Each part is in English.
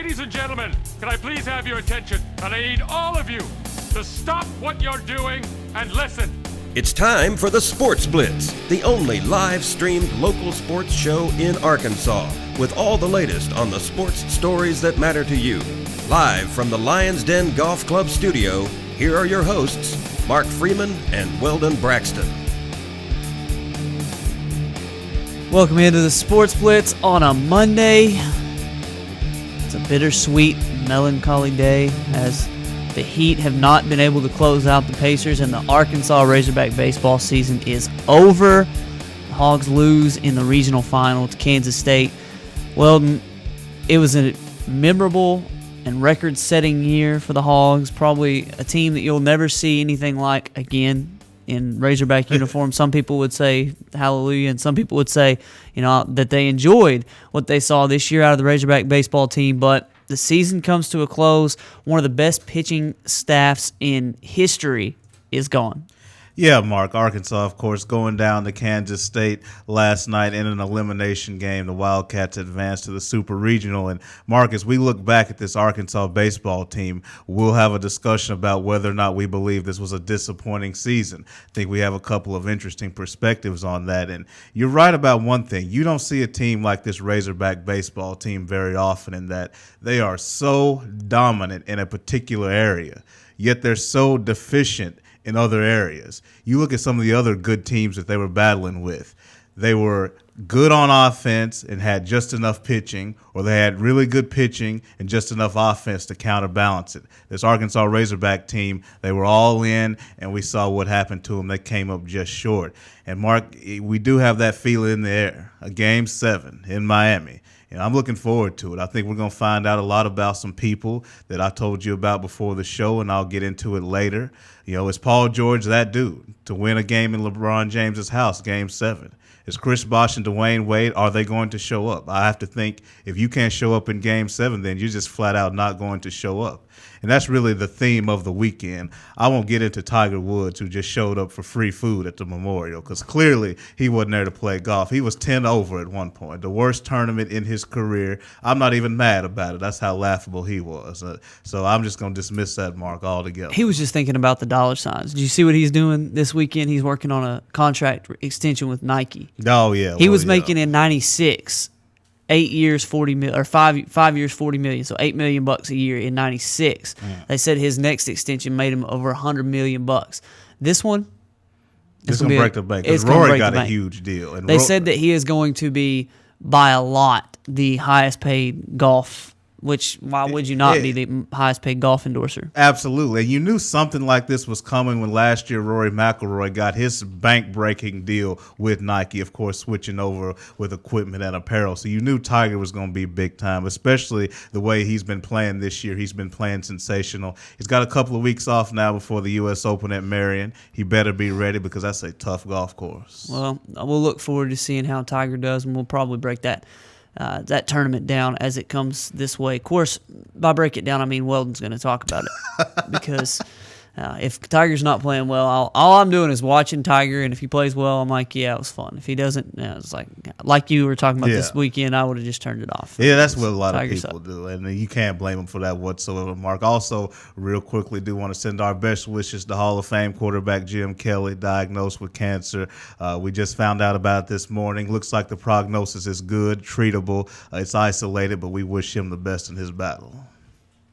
Ladies and gentlemen, can I please have your attention? And I need all of you to stop what you're doing and listen. It's time for the Sports Blitz, the only live-streamed local sports show in Arkansas, with all the latest on the sports stories that matter to you. Live from the Lions Den Golf Club studio, here are your hosts, Mark Freeman and Weldon Braxton. Welcome into the Sports Blitz on a Monday. It's a bittersweet, melancholy day as the Heat have not been able to close out the Pacers, and the Arkansas Razorback baseball season is over. The Hogs lose in the regional final to Kansas State. Well, it was a memorable and record-setting year for the Hogs, probably a team that you'll never see anything like again in Razorback uniform. Some people would say hallelujah, and some people would say, that they enjoyed what they saw this year out of the Razorback baseball team, but the season comes to a close. One of the best pitching staffs in history is gone. Yeah, Mark, Arkansas, of course, going down to Kansas State last night in an elimination game. The Wildcats advanced to the Super Regional. And, Mark, as we look back at this Arkansas baseball team, we'll have a discussion about whether or not we believe this was a disappointing season. I think we have a couple of interesting perspectives on that. And you're right about one thing. You don't see a team like this Razorback baseball team very often, in that they are so dominant in a particular area, yet they're so deficient in other areas. You look at some of the other good teams that they were battling with. They were good on offense and had just enough pitching, or they had really good pitching and just enough offense to counterbalance it. This Arkansas Razorback team, they were all in, and we saw what happened to them. They came up just short. And, Mark, we do have that feeling in the air, a Game 7 in Miami. I'm looking forward to it. I think we're going to find out a lot about some people that I told you about before the show, and I'll get into it later. Is Paul George that dude to win a game in LeBron James's house, Game 7? Is Chris Bosh and Dwayne Wade, are they going to show up? I have to think if you can't show up in Game 7, then you're just flat out not going to show up. And that's really the theme of the weekend. I won't get into Tiger Woods, who just showed up for free food at the Memorial, because clearly he wasn't there to play golf. He was 10 over at one point, the worst tournament in his career. I'm not even mad about it. That's how laughable he was. So I'm just going to dismiss that, Mark, altogether. He was just thinking about the dollar signs. Did you see what he's doing this weekend? He's working on a contract extension with Nike. Oh, yeah. He was making in 96 8 years, 40 million, or 5 years, 40 million. So $8 million a year in 96. They said his next extension made him over $100 million. This one, it's going to break the bank, because Rory got a huge deal. And they said that he is going to be, by a lot, the highest paid golf. Which, why would you not be the highest paid golf endorser? Absolutely. And you knew something like this was coming when last year Rory McIlroy got his bank-breaking deal with Nike, of course, switching over with equipment and apparel. So you knew Tiger was going to be big time, especially the way he's been playing this year. He's been playing sensational. He's got a couple of weeks off now before the U.S. Open at Marion. He better be ready, because that's a tough golf course. Well, we'll look forward to seeing how Tiger does, and we'll probably break that tournament down as it comes this way. Of course, by break it down, I mean Weldon's going to talk about it, because if Tiger's not playing well, all I'm doing is watching Tiger, and if he plays well, I'm like, yeah, it was fun. If he doesn't, it's like you were talking about this weekend, I would have just turned it off. Yeah, that's what a lot of people do, and you can't blame them for that whatsoever, Mark. Also, real quickly, do want to send our best wishes to Hall of Fame quarterback Jim Kelly, diagnosed with cancer. We just found out about it this morning. Looks like the prognosis is good, treatable. It's isolated, but we wish him the best in his battle.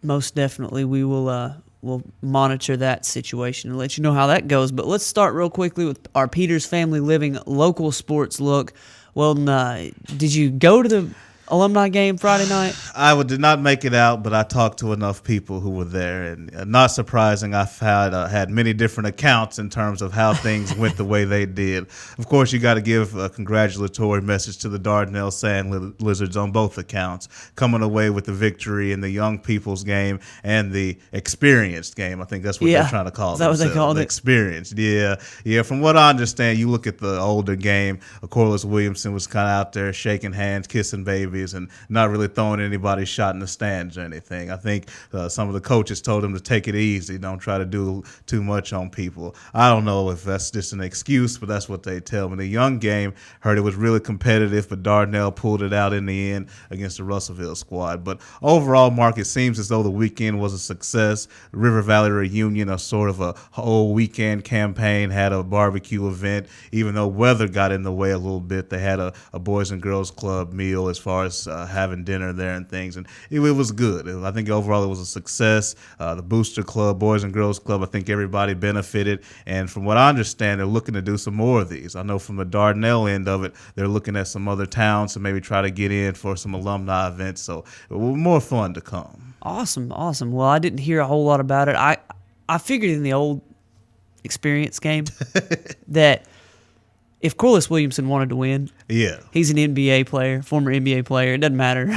Most definitely, we will. We'll monitor that situation and let you know how that goes. But let's start real quickly with our Peters Family Living local sports look. Well, did you go to the alumni game Friday night? I did not make it out, but I talked to enough people who were there, and not surprising, I've had many different accounts in terms of how things went the way they did. Of course, you got to give a congratulatory message to the Dardanelle Sand Lizards on both accounts, coming away with the victory in the young people's game and the experienced game. I think that's what they're trying to call it. Is that what they called it? Experienced, yeah. From what I understand, you look at the older game, Corliss Williamson was kind of out there shaking hands, kissing babies. derbies and not really throwing anybody's shot in the stands or anything. I think some of the coaches told him to take it easy, don't try to do too much on people. I don't know if that's just an excuse, but that's what they tell me. The young game, heard it was really competitive, but Dardanelle pulled it out in the end against the Russellville squad. But overall, Mark, it seems as though the weekend was a success. River Valley Reunion, a sort of a whole weekend campaign, had a barbecue event. Even though weather got in the way a little bit, they had a Boys and Girls Club meal as far as having dinner there and things. And it was good. I think overall it was a success. The Booster Club, Boys and Girls Club, I think everybody benefited. And from what I understand, they're looking to do some more of these. I know from the Dardanelle end of it, they're looking at some other towns to maybe try to get in for some alumni events. So more fun to come. Awesome. Well, I didn't hear a whole lot about it. I figured in the old experience game that if Corliss Williamson wanted to win, he's an NBA player, former NBA player. It doesn't matter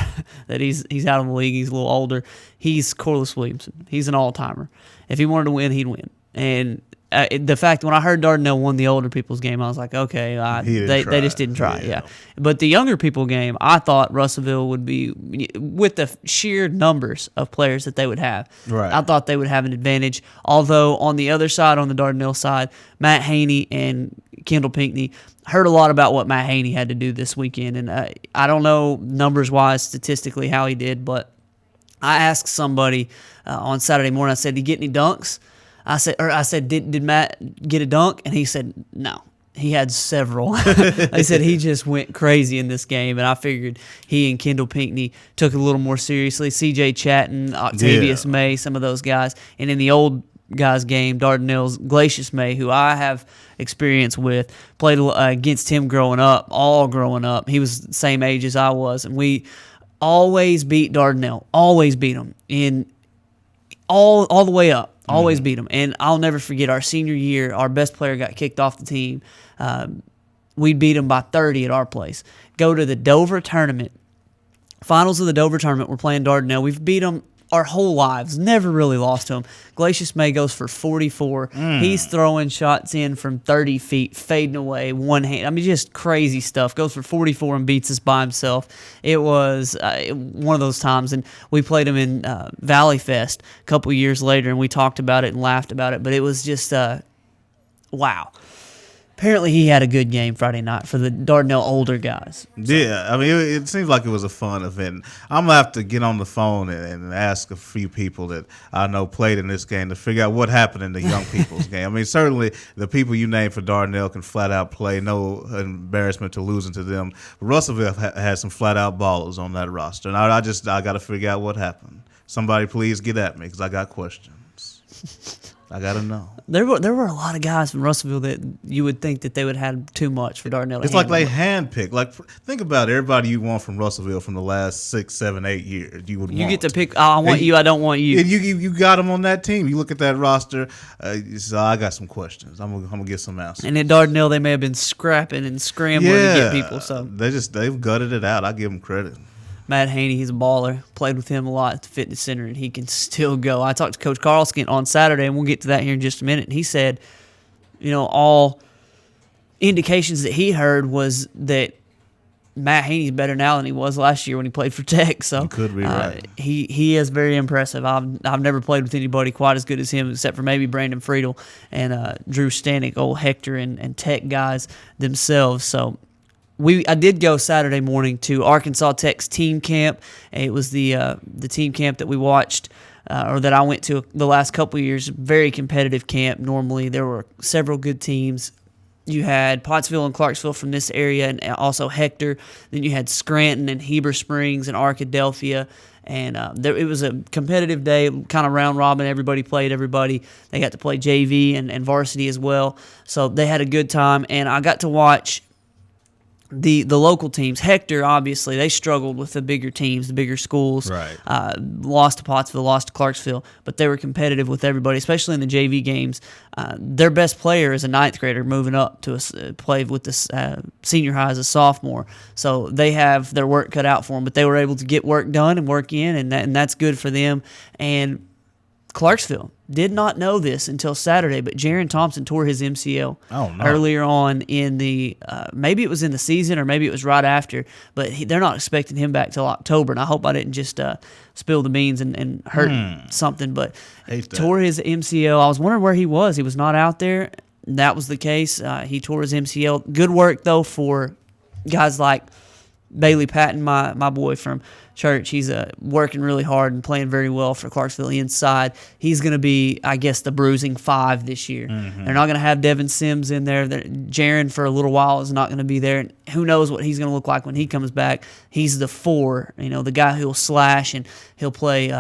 that he's out of the league. He's a little older. He's Corliss Williamson. He's an all-timer. If he wanted to win, he'd win. And the fact when I heard Dardanelle won the older people's game, I was like, okay, they just didn't try. Yeah. But the younger people game, I thought Russellville would be, with the sheer numbers of players that they would have, I thought they would have an advantage. Although on the other side, on the Dardanelle side, Matt Haney and Kendall Pinckney, heard a lot about what Matt Haney had to do this weekend. And I don't know numbers-wise, statistically, how he did, but I asked somebody on Saturday morning, I said, did he get any dunks? I said, did Matt get a dunk? And he said, no. He had several. They said he just went crazy in this game, and I figured he and Kendall Pinckney took it a little more seriously. C.J. Chatton, Octavius May, some of those guys. And in the old guys' game, Dardanelle's Glacius May, who I have experience with, played against him growing up. He was the same age as I was, and we always beat Dardanelle. Always beat him in all the way up. Always beat them. And I'll never forget our senior year, our best player got kicked off the team. We beat them by 30 at our place. Go to the Dover tournament. Finals of the Dover tournament, we're playing Dardanelle. We've beat them our whole lives. Never really lost to him. Glacius May goes for 44. He's throwing shots in from 30 feet, fading away, one hand. I mean, just crazy stuff. Goes for 44 and beats us by himself. It was one of those times, and we played him in Valley Fest a couple years later, and we talked about it and laughed about it, but it was just, wow. Apparently he had a good game Friday night for the Dardanelle older guys. So. Yeah, I mean, it seems like it was a fun event. I'm going to have to get on the phone and ask a few people that I know played in this game to figure out what happened in the young people's game. I mean, certainly the people you named for Dardanelle can flat out play. No embarrassment to losing to them. But Russellville had some flat out ballers on that roster. And I got to figure out what happened. Somebody please get at me because I got questions. I got to know. There were a lot of guys from Russellville that you would think that they would have too much for Dardanelle. It's like they handpicked. Like, think about everybody you want from Russellville from the last 6, 7, 8 years. You get to pick. Oh, I want you. I don't want you. And you got them on that team. You look at that roster. So I got some questions. I'm gonna get some answers. And at Dardanelle, they may have been scrapping and scrambling to get people. So they've gutted it out. I give them credit. Matt Haney, he's a baller. Played with him a lot at the fitness center, and he can still go. I talked to Coach Carlskin on Saturday, and we'll get to that here in just a minute. And he said, all indications that he heard was that Matt Haney's better now than he was last year when he played for Tech. So you could be right. He is very impressive. I've never played with anybody quite as good as him, except for maybe Brandon Friedel and Drew Stanek, old Hector and Tech guys themselves. So. I did go Saturday morning to Arkansas Tech's team camp. It was the team camp that we watched or that I went to the last couple of years. Very competitive camp. Normally there were several good teams. You had Pottsville and Clarksville from this area, and also Hector. Then you had Scranton and Heber Springs and Arkadelphia. And it was a competitive day, kind of round robin. Everybody played everybody. They got to play JV and varsity as well. So they had a good time, and I got to watch the local teams. Hector, obviously, they struggled with the bigger teams, the bigger schools. Right. Lost to Pottsville, lost to Clarksville, but they were competitive with everybody, especially in the JV games. Their best player is a 9th grader moving up to play with the senior high as a sophomore. So they have their work cut out for them, but they were able to get work done and work in, and that's good for them. And Clarksville did not know this until Saturday, but Jaron Thompson tore his MCL earlier on in the maybe it was in the season or maybe it was right after, but they're not expecting him back till October. And I hope I didn't just spill the beans and hurt something, but tore his MCL. I was wondering where he was. He was not out there. That was the case. He tore his MCL. Good work, though, for guys like Bailey Patton, my boy from church. He's working really hard and playing very well for Clarksville inside. He's going to be, I guess, the bruising 5 this year. They're not going to have Devin Sims in there. Jaron, for a little while, is not going to be there. And who knows what he's going to look like when he comes back. He's the 4, the guy who'll slash and he'll play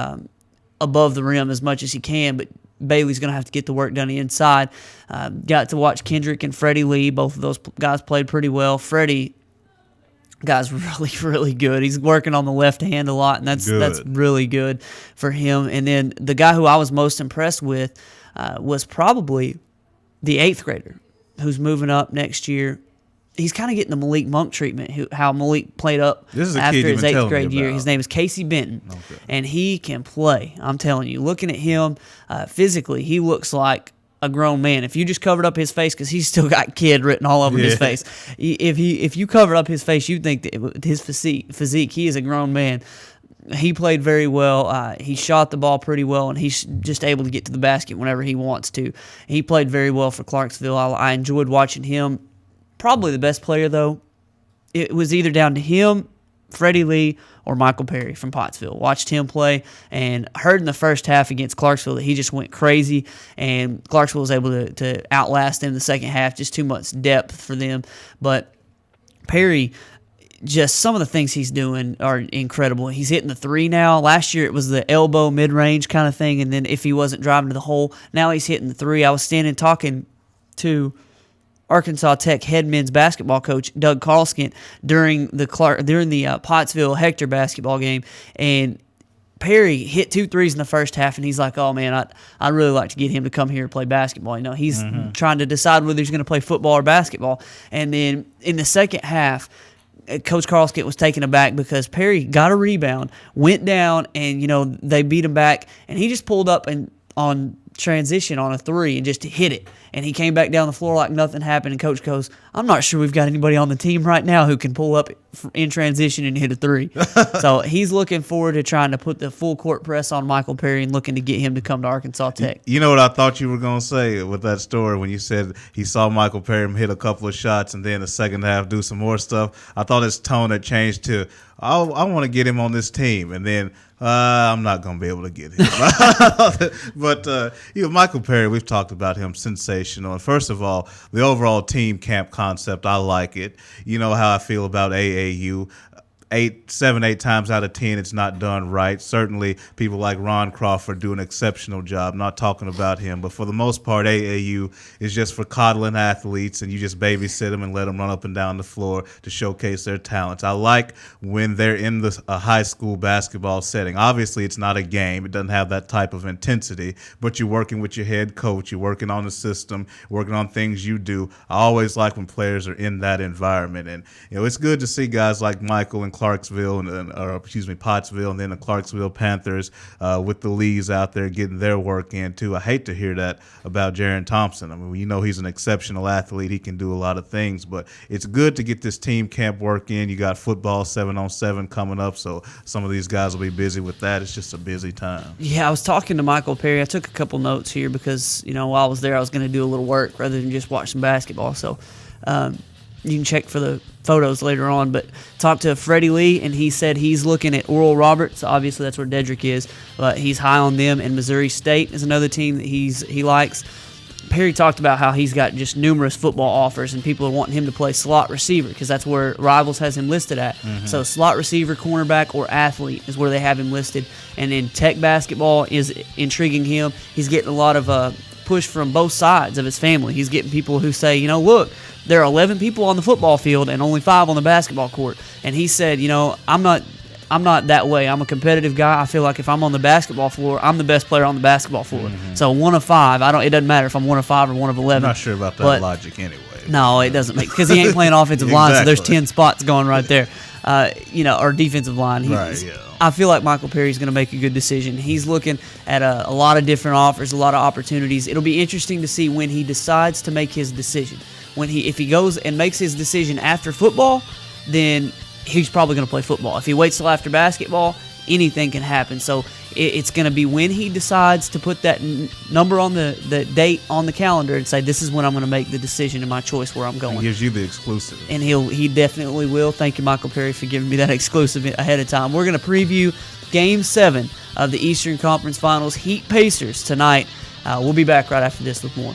above the rim as much as he can, but Bailey's going to have to get the work done inside. Got to watch Kendrick and Freddie Lee. Both of those guys played pretty well. Freddie, guy's really, really good. He's working on the left hand a lot, and that's really good for him. And then the guy who I was most impressed with was probably the 8th grader who's moving up next year. He's kind of getting the Malik Monk treatment, how Malik played up after his 8th grade year. His name is Casey Benton, and he can play. I'm telling you, looking at him physically, he looks like a grown man. If you just covered up his face, because he's still got kid written all over his face. If you covered up his face, you'd think that with his physique, he is a grown man. He played very well. He shot the ball pretty well, and he's just able to get to the basket whenever he wants to. He played very well for Clarksville. I enjoyed watching him. Probably the best player, though, it was either down to him, Freddie Lee, or Michael Perry from Pottsville. Watched him play and heard in the first half against Clarksville that he just went crazy, and Clarksville was able to outlast him in the second half. Just too much depth for them. But Perry, just some of the things he's doing are incredible. He's hitting the 3 now. Last year it was the elbow mid-range kind of thing, and then if he wasn't driving to the hole, now he's hitting the 3. I was standing talking to Arkansas Tech head men's basketball coach Doug Carlskint during the Pottsville Hector basketball game, and Perry hit 2 threes in the first half, and he's like, "Oh man, I'd really like to get him to come here and play basketball." He's trying to decide whether he's going to play football or basketball. And then in the second half, Coach Carlskint was taken aback because Perry got a rebound, went down, and they beat him back, and he just pulled up and on transition on a 3 and just hit it. And he came back down the floor like nothing happened, and Coach goes, "I'm not sure we've got anybody on the team right now who can pull up in transition and hit a 3. So he's looking forward to trying to put the full court press on Michael Perry and looking to get him to come to Arkansas Tech. You know what I thought you were going to say with that story when you said he saw Michael Perry hit a couple of shots and then the second half do some more stuff? I thought his tone had changed to, I want to get him on this team, and then I'm not going to be able to get him. But Michael Perry, we've talked about him, sensational. And first of all, the overall team camp concept, I like it. You know how I feel about AAU. 7, 8 times out of 10, it's not done right. Certainly, people like Ron Crawford do an exceptional job. Not talking about him, but for the most part, AAU is just for coddling athletes, and you just babysit them and let them run up and down the floor to showcase their talents. I like when they're in a high school basketball setting. Obviously, it's not a game. It doesn't have that type of intensity, but you're working with your head coach. You're working on the system, working on things you do. I always like when players are in that environment, and it's good to see guys like Michael and Pottsville, and then the Clarksville Panthers with the Lees out there getting their work in too. I hate to hear that about Jaron Thompson. I mean, he's an exceptional athlete. He can do a lot of things, but it's good to get this team camp work in. You got football 7-on-7 coming up, so some of these guys will be busy with that. It's just a busy time. Yeah, I was talking to Michael Perry. I took a couple notes here because, while I was there, I was going to do a little work rather than just watch some basketball. So, you can check for the photos later on, but talked to Freddie Lee, and he said he's looking at Oral Roberts. Obviously, that's where Dedrick is, but he's high on them. And Missouri State is another team that he likes. Perry talked about how he's got just numerous football offers, and people are wanting him to play slot receiver because that's where Rivals has him listed at. So slot receiver, cornerback, or athlete is where they have him listed. And then Tech basketball is intriguing him. He's getting a lot of push from both sides of his family. He's getting people who say, look, there are 11 people on the football field and only 5 on the basketball court. And he said, I'm not that way. I'm a competitive guy. I feel like if I'm on the basketball floor, I'm the best player on the basketball floor. So 1 of 5, it doesn't matter if I'm 1 of 5 or 1 of 11. I'm not sure about that logic anyway. No, it doesn't make, because he ain't playing offensive line, so there's 10 spots going right there. Or defensive line. I feel like Michael Perry's going to make a good decision. He's looking at a lot of different offers, a lot of opportunities. It'll be interesting to see when he decides to make his decision. If he goes and makes his decision after football, then he's probably going to play football. If he waits till after basketball, anything can happen. So it's going to be when he decides to put that number on the date on the calendar and say, this is when I'm going to make the decision and my choice where I'm going. He gives you the exclusive. And he definitely will. Thank you, Michael Perry, for giving me that exclusive ahead of time. We're going to preview Game 7 of the Eastern Conference Finals, Heat Pacers, tonight. We'll be back right after this with more.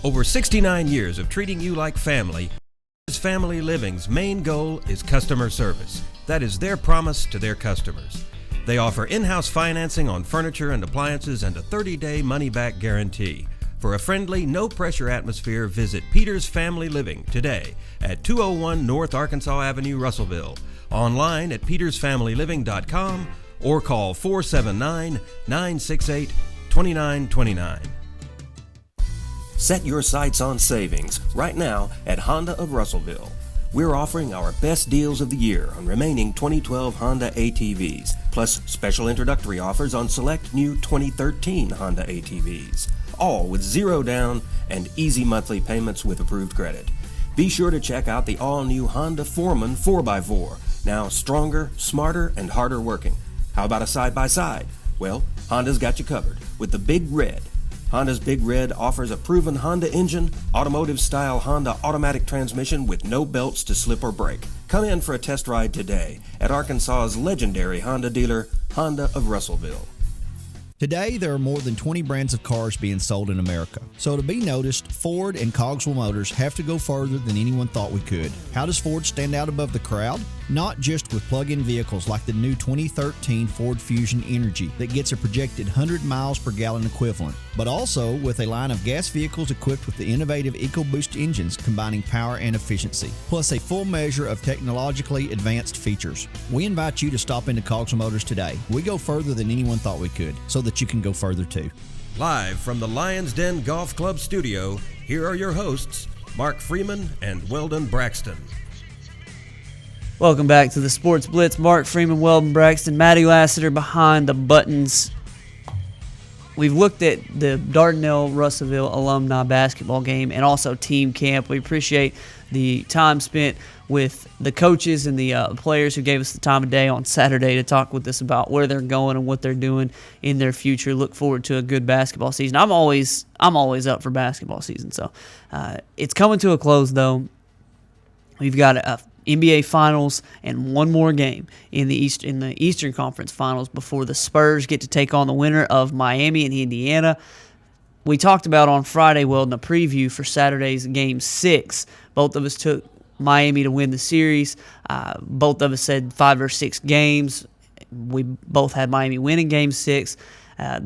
Over 69 years of treating you like family, Family Living's main goal is customer service. That is their promise to their customers. They offer in-house financing on furniture and appliances and a 30-day money-back guarantee. For a friendly, no-pressure atmosphere, visit Peters Family Living today at 201 North Arkansas Avenue, Russellville. Online at petersfamilyliving.com or call 479-968-2929. Set your sights on savings right now at Honda of Russellville. We're offering our best deals of the year on remaining 2012 Honda ATVs, plus special introductory offers on select new 2013 Honda ATVs, all with zero down and easy monthly payments with approved credit. Be sure to check out the all-new Honda Foreman 4x4, now stronger, smarter, and harder working. How about a side-by-side? Well, Honda's got you covered with the Big Red. Honda's Big Red offers a proven Honda engine, automotive-style Honda automatic transmission with no belts to slip or break. Come in for a test ride today at Arkansas's legendary Honda dealer, Honda of Russellville. Today, there are more than 20 brands of cars being sold in America. So to be noticed, Ford and Cogswell Motors have to go further than anyone thought we could. How does Ford stand out above the crowd? Not just with plug-in vehicles like the new 2013 Ford Fusion Energy that gets a projected 100 miles per gallon equivalent, but also with a line of gas vehicles equipped with the innovative EcoBoost engines combining power and efficiency, plus a full measure of technologically advanced features. We invite you to stop into Cogswell Motors today. We go further than anyone thought we could, so that you can go further too. Live from the Lions Den Golf Club studio, here are your hosts, Mark Freeman and Weldon Braxton. Welcome back to the Sports Blitz. Mark Freeman, Weldon Braxton, Matty Lassiter behind the buttons. We've looked at the Dardanelle Russellville alumni basketball game and also team camp. We appreciate the time spent with the coaches and the players who gave us the time of day on Saturday to talk with us about where they're going and what they're doing in their future. Look forward to a good basketball season. I'm always up for basketball season. So it's coming to a close though. We've got a NBA Finals and one more game in the Eastern Conference Finals before the Spurs get to take on the winner of Miami and Indiana. We talked about on Friday, in the preview for Saturday's Game 6. Both of us took Miami to win the series. Both of us said 5 or 6 games. We both had Miami winning Game 6. I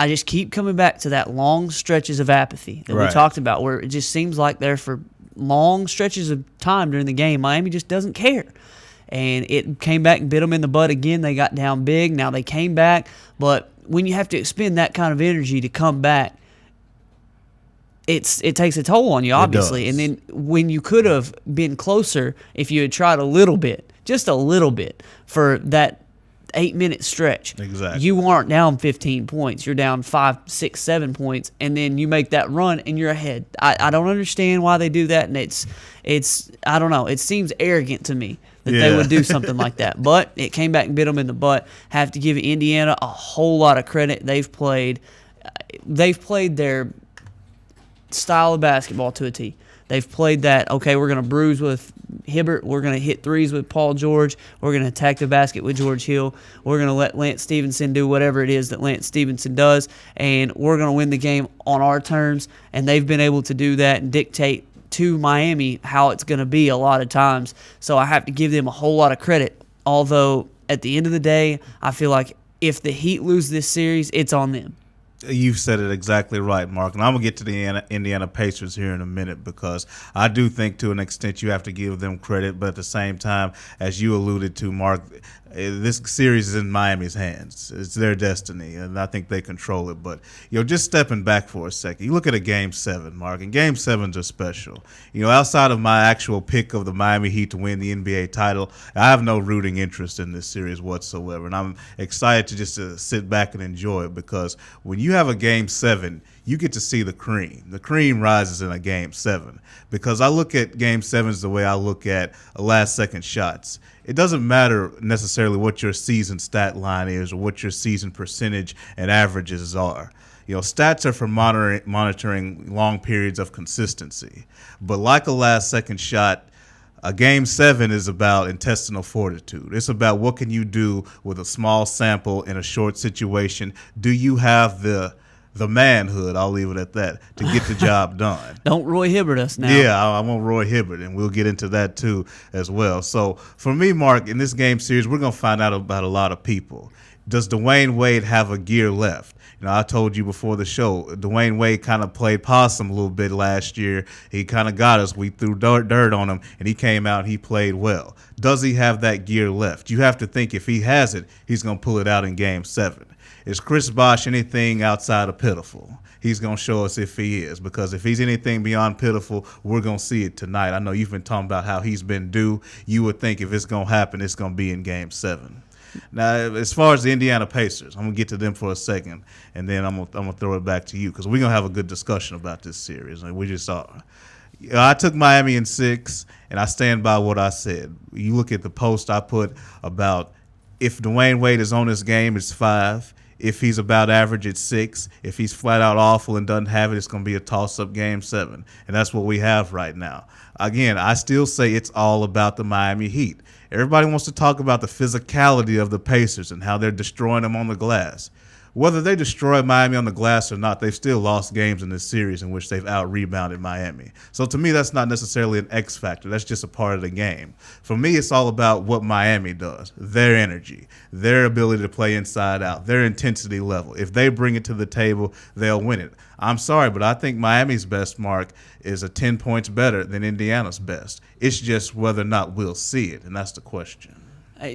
just keep coming back to that long stretches of apathy that we talked about, where it just seems like they're for long stretches of time during the game, Miami just doesn't care. And it came back and bit them in the butt again. They got down big. Now they came back. But when you have to expend that kind of energy to come back, it takes a toll on you, obviously. And then when you could have been closer if you had tried a little bit, just a little bit, for that 8-minute stretch. Exactly. You aren't down 15 points. You're down 5, 6, 7 points, and then you make that run and you're ahead. I don't understand why they do that, and it's I don't know. It seems arrogant to me that they would do something like that. But it came back and bit them in the butt. Have to give Indiana a whole lot of credit. They've played their style of basketball to a T. They've played that, okay, we're going to bruise with Hibbert. We're going to hit threes with Paul George. We're going to attack the basket with George Hill. We're going to let Lance Stevenson do whatever it is that Lance Stevenson does, and we're going to win the game on our terms. And they've been able to do that and dictate to Miami how it's going to be a lot of times. So I have to give them a whole lot of credit, although at the end of the day, I feel like if the Heat lose this series, it's on them. You've said it exactly right, Mark. And I'm going to get to the Indiana Pacers here in a minute, because I do think to an extent you have to give them credit. But at the same time, as you alluded to, Mark, This series is in Miami's hands. It's their destiny, and I think they control it. But, just stepping back for a second, you look at a Game 7, Mark, and Game 7s are special. Outside of my actual pick of the Miami Heat to win the NBA title, I have no rooting interest in this series whatsoever, and I'm excited to just sit back and enjoy it, because when you have a Game 7, you get to see the cream. The cream rises in a Game 7, because I look at Game 7s the way I look at last-second shots. It doesn't matter necessarily what your season stat line is or what your season percentage and averages are. Stats are for monitoring long periods of consistency. But like a last-second shot, a Game 7 is about intestinal fortitude. It's about what can you do with a small sample in a short situation. Do you have the manhood, I'll leave it at that, to get the job done. Don't Roy Hibbert us now. Yeah, I want Roy Hibbert, and we'll get into that too as well. So for me, Mark, in this game series, we're going to find out about a lot of people. Does Dwayne Wade have a gear left? I told you before the show, Dwayne Wade kind of played possum a little bit last year. He kind of got us. We threw dirt on him, and he came out and he played well. Does he have that gear left? You have to think if he has it, he's going to pull it out in Game 7. Is Chris Bosh anything outside of pitiful? He's going to show us if he is, because if he's anything beyond pitiful, we're going to see it tonight. I know you've been talking about how he's been due. You would think if it's going to happen, it's going to be in Game 7. Now, as far as the Indiana Pacers, I'm going to get to them for a second, and then I'm going to throw it back to you, because we're going to have a good discussion about this series, and we just are. I took Miami in 6, and I stand by what I said. You look at the post I put about if Dwayne Wade is on his game, it's 5. If he's about average, it's 6. If he's flat out awful and doesn't have it, it's going to be a toss-up Game 7. And that's what we have right now. Again, I still say it's all about the Miami Heat. Everybody wants to talk about the physicality of the Pacers and how they're destroying them on the glass. Whether they destroy Miami on the glass or not, they've still lost games in this series in which they've out-rebounded Miami. So to me, that's not necessarily an X factor. That's just a part of the game. For me, it's all about what Miami does, their energy, their ability to play inside out, their intensity level. If they bring it to the table, they'll win it. I'm sorry, but I think Miami's best mark is 10 points better than Indiana's best. It's just whether or not we'll see it, and that's the question.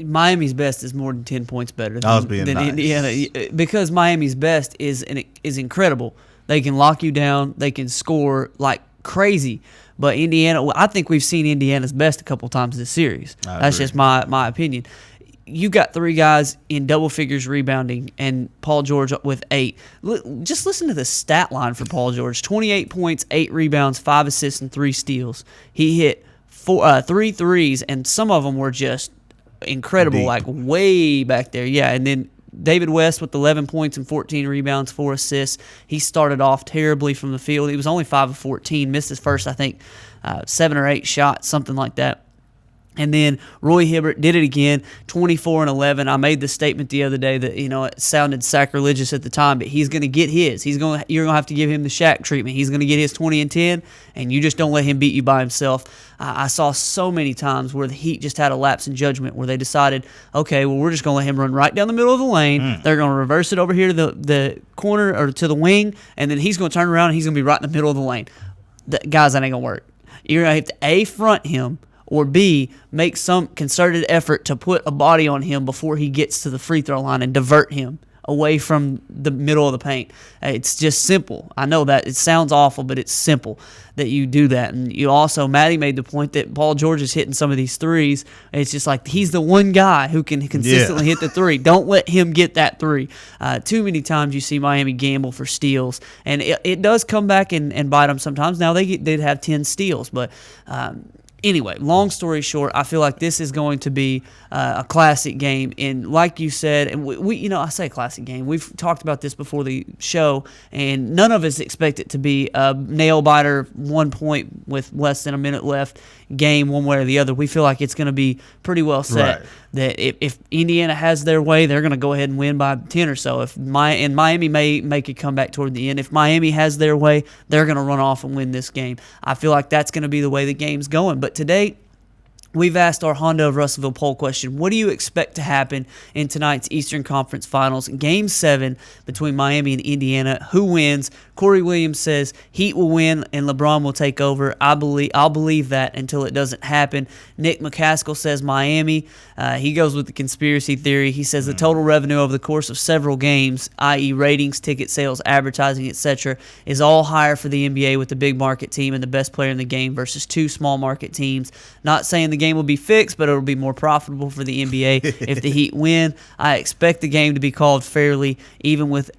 Miami's best is more than 10 points better than nice. Indiana, because Miami's best is incredible. They can lock you down. They can score like crazy. But Indiana, I think we've seen Indiana's best a couple times this series. That's just my opinion. You got 3 guys in double figures rebounding, and Paul George with 8. Just listen to the stat line for Paul George: 28 points, 8 rebounds, 5 assists, and 3 steals. He hit 3 threes, and some of them were just incredible, deep, like way back there. Yeah, and then David West with 11 points and 14 rebounds, 4 assists. He started off terribly from the field. He was only 5 of 14, missed his first, I think, 7 or 8 shots, something like that. And then Roy Hibbert did it again, 24 and 11. I made the statement the other day that it sounded sacrilegious at the time, but he's going to get his. You're going to have to give him the Shaq treatment. He's going to get his 20 and 10, and you just don't let him beat you by himself. I saw so many times where the Heat just had a lapse in judgment, where they decided, okay, well, we're just going to let him run right down the middle of the lane. They're going to reverse it over here to the corner or to the wing, and then he's going to turn around and he's going to be right in the middle of the lane. Guys, that ain't going to work. You're going to have to A, front him, or B, make some concerted effort to put a body on him before he gets to the free throw line and divert him away from the middle of the paint. It's just simple. I know that it sounds awful, but it's simple that you do that. And you also, Maddie made the point that Paul George is hitting some of these threes. It's just like he's the one guy who can consistently hit the 3. Don't let him get that 3. Too many times you see Miami gamble for steals, and it does come back and bite them sometimes. Now they'd have 10 steals, but anyway, long story short, I feel like this is going to be a classic game. And like you said, and we I say classic game. We've talked about this before the show, and none of us expect it to be a nail-biter, 1 point with less than a minute left game one way or the other. We feel like it's going to be pretty well set. Right. That if Indiana has their way, they're going to go ahead and win by 10 or so. And Miami may make a comeback toward the end. If Miami has their way, they're going to run off and win this game. I feel like that's going to be the way the game's going. But today, We've asked our Honda of Russellville poll question, what do you expect to happen in tonight's Eastern Conference Finals, Game 7 between Miami and Indiana? Who wins? Corey Williams says Heat will win and LeBron will take over. I'll believe that until it doesn't happen. Nick McCaskill says Miami. He goes with the conspiracy theory. He says the total revenue over the course of several games, i.e. ratings, ticket sales, advertising, etc., is all higher for the NBA with the big market team and the best player in the game versus two small market teams. Not saying the game will be fixed, but it'll be more profitable for the NBA if the Heat win. I expect the game to be called fairly, even with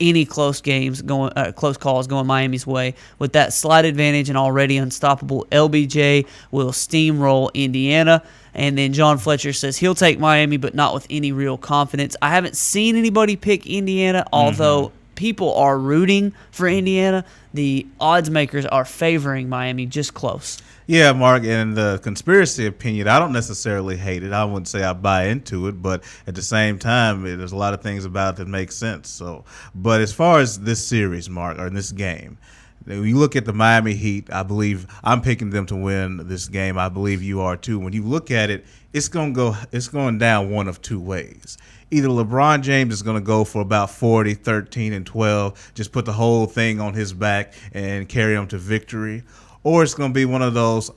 any close calls going Miami's way. With that slight advantage and already unstoppable, LBJ will steamroll Indiana. And then John Fletcher says he'll take Miami, but not with any real confidence. I haven't seen anybody pick Indiana, although people are rooting for Indiana. The odds makers are favoring Miami just close. Yeah, Mark, and the conspiracy opinion, I don't necessarily hate it. I wouldn't say I buy into it, but at the same time, there's a lot of things about it that make sense. So, but as far as this series, Mark, or this game, when you look at the Miami Heat, I believe I'm picking them to win this game. I believe you are too. When you look at it, it's going down one of two ways. Either LeBron James is going to go for about 40, 13, and 12, just put the whole thing on his back and carry him to victory. Or it's going to be one of those,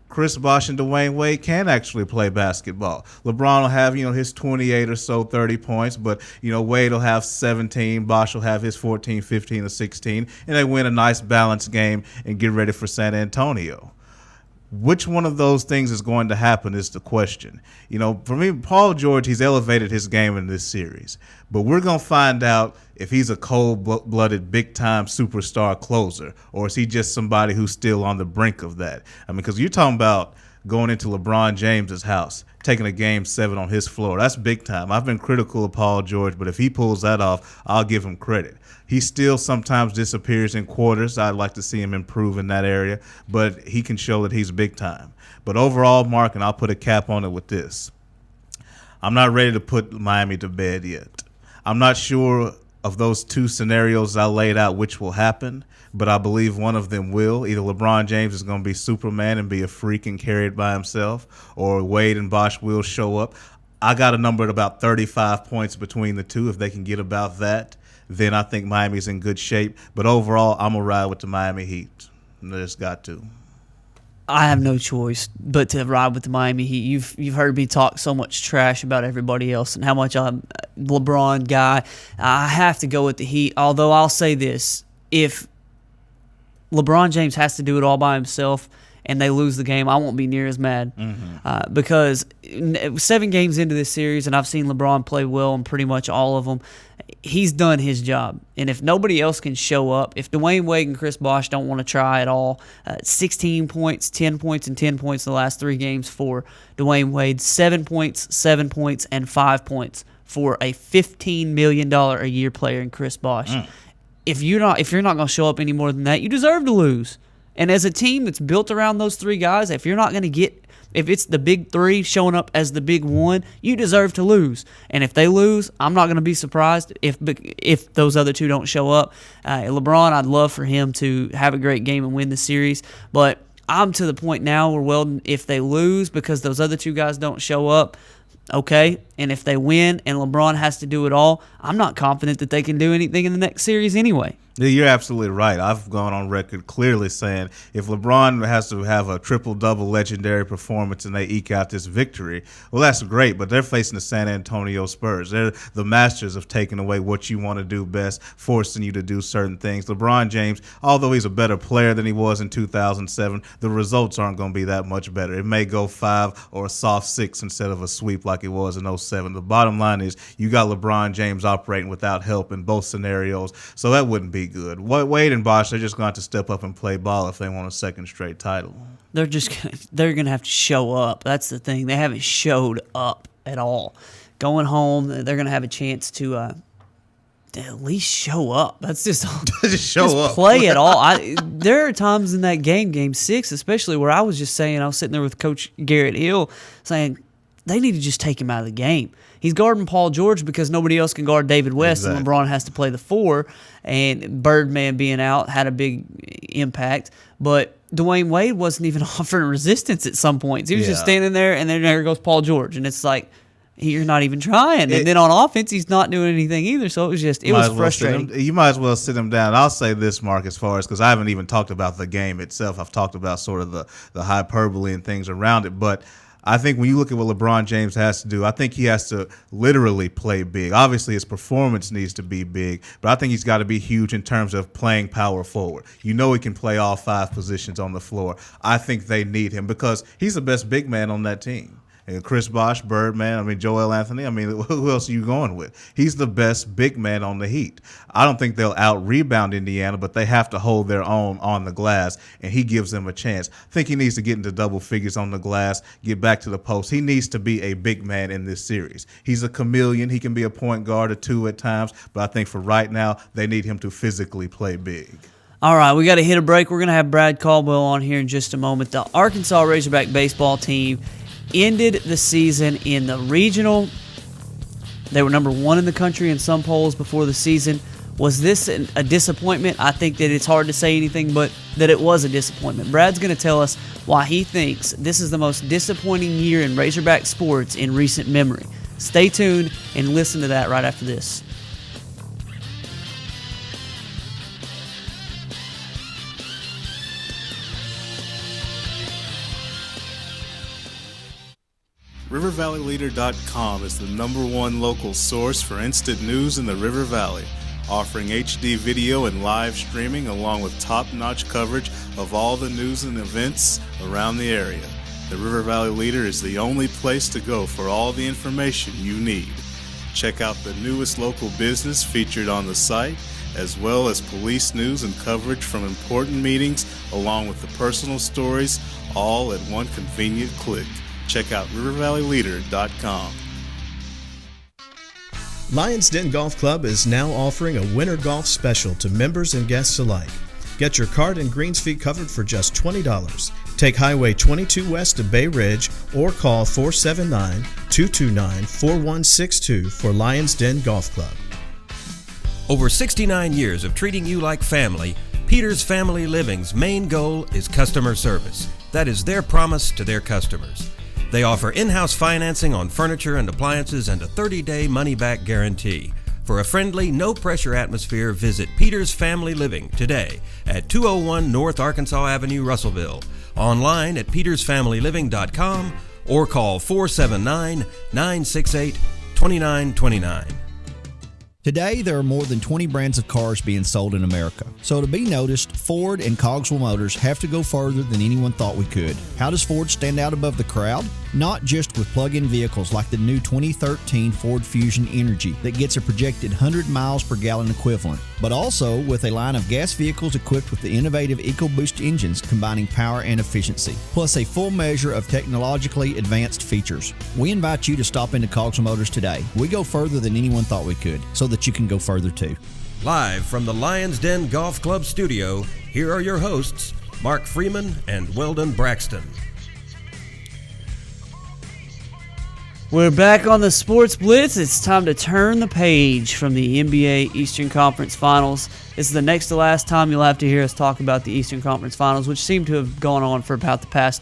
Chris Bosh and Dwayne Wade can actually play basketball. LeBron will have, his 28 or so, 30 points, but, Wade will have 17, Bosh will have his 14, 15, or 16, and they win a nice balanced game and get ready for San Antonio. Which one of those things is going to happen is the question. For me, Paul George, he's elevated his game in this series. But we're going to find out if he's a cold-blooded, big-time superstar closer, or is he just somebody who's still on the brink of that? Because you're talking about going into LeBron James's house, taking a Game 7 on his floor. That's big time. I've been critical of Paul George, but if he pulls that off, I'll give him credit. He still sometimes disappears in quarters. I'd like to see him improve in that area, but he can show that he's big time. But overall, Mark, and I'll put a cap on it with this, I'm not ready to put Miami to bed yet. I'm not sure of those two scenarios I laid out which will happen, but I believe one of them will. Either LeBron James is going to be Superman and be a freak and carry it by himself, or Wade and Bosh will show up. I got a number at about 35 points between the two. If they can get about that, then I think Miami's in good shape. But overall, I'm going to ride with the Miami Heat. They just got to. I have no choice but to ride with the Miami Heat. You've heard me talk so much trash about everybody else and how much I'm a LeBron guy. I have to go with the Heat, although I'll say this. If LeBron James has to do it all by himself and they lose the game, I won't be near as mad. Because 7 games into this series, and I've seen LeBron play well in pretty much all of them, he's done his job. And if nobody else can show up, if Dwayne Wade and Chris Bosh don't want to try at all, 16 points, 10 points, and 10 points in the last 3 games for Dwayne Wade, 7 points, 7 points, and 5 points for a $15 million a year player in Chris Bosh. If you're not going to show up any more than that, you deserve to lose. And as a team that's built around those 3 guys, if it's the big 3 showing up as the big 1, you deserve to lose. And if they lose, I'm not going to be surprised if those other 2 don't show up. LeBron, I'd love for him to have a great game and win the series, but I'm to the point now where, if they lose because those other 2 guys don't show up, okay, and if they win and LeBron has to do it all, I'm not confident that they can do anything in the next series anyway. Yeah, you're absolutely right. I've gone on record clearly saying if LeBron has to have a triple-double legendary performance and they eke out this victory, well, that's great, but they're facing the San Antonio Spurs. They're the masters of taking away what you want to do best, forcing you to do certain things. LeBron James, although he's a better player than he was in 2007, the results aren't going to be that much better. It may go 5 or a soft 6 instead of a sweep like it was in 07. The bottom line is you got LeBron James operating without help in both scenarios, so that wouldn't be good. Wade and Bosh, they're just going to have to step up and play ball if they want a second straight title. They're going to have to show up. That's the thing. They haven't showed up at all. Going home, they're going to have a chance to at least show up. That's just just play at all. There are times in that game 6 especially, where I was sitting there with Coach Garrett Hill saying they need to just take him out of the game. He's guarding Paul George because nobody else can guard David West, and LeBron has to play the 4, and Birdman being out had a big impact. But Dwayne Wade wasn't even offering resistance at some points. He was just standing there, and then there goes Paul George, and it's like, you're not even trying. And then on offense, he's not doing anything either. So it was frustrating. You might as well sit him down. I'll say this, Mark, as far as, because I haven't even talked about the game itself. I've talked about sort of the hyperbole and things around it. But I think when you look at what LeBron James has to do, I think he has to literally play big. Obviously, his performance needs to be big, but I think he's got to be huge in terms of playing power forward. You know he can play all 5 positions on the floor. I think they need him because he's the best big man on that team. And Chris Bosh, Birdman, Joel Anthony. Who else are you going with? He's the best big man on the Heat. I don't think they'll out-rebound Indiana, but they have to hold their own on the glass, and he gives them a chance. I think he needs to get into double figures on the glass, get back to the post. He needs to be a big man in this series. He's a chameleon. He can be a point guard or two at times, but I think for right now, they need him to physically play big. All right, we got to hit a break. We're going to have Brad Caldwell on here in just a moment. The Arkansas Razorback baseball team ended the season in the regional. They were number 1 in the country in some polls before the season. Was this a disappointment? I think that it's hard to say anything but that it was a disappointment. Brad's going to tell us why he thinks this is the most disappointing year in Razorback sports in recent memory. Stay tuned and listen to that right after this. RiverValleyLeader.com is the #1 local source for instant news in the River Valley, offering HD video and live streaming along with top-notch coverage of all the news and events around the area. The River Valley Leader is the only place to go for all the information you need. Check out the newest local business featured on the site, as well as police news and coverage from important meetings, along with the personal stories, all at one convenient click. Check out RiverValleyLeader.com. Lions Den Golf Club is now offering a winter golf special to members and guests alike. Get your cart and greens fee covered for just $20. Take Highway 22 west to Bay Ridge or call 479-229-4162 for Lions Den Golf Club. Over 69 years of treating you like family, Peters Family Living's main goal is customer service. That is their promise to their customers. They offer in-house financing on furniture and appliances and a 30-day money-back guarantee. For a friendly, no-pressure atmosphere, visit Peters Family Living today at 201 North Arkansas Avenue, Russellville. Online at petersfamilyliving.com or call 479-968-2929. Today, there are more than 20 brands of cars being sold in America. So to be noticed, Ford and Cogswell Motors have to go further than anyone thought we could. How does Ford stand out above the crowd? Not just with plug-in vehicles like the new 2013 Ford Fusion Energy that gets a projected 100 miles per gallon equivalent, but also with a line of gas vehicles equipped with the innovative EcoBoost engines combining power and efficiency, plus a full measure of technologically advanced features. We invite you to stop into Cogswell Motors today. We go further than anyone thought we could, so that you can go further too. Live from the Lions Den Golf Club studio, here are your hosts, Mark Freeman and Weldon Braxton. We're back on the Sports Blitz. It's time to turn the page from the NBA Eastern Conference Finals. This is the next to last time you'll have to hear us talk about the Eastern Conference Finals, which seem to have gone on for about the past,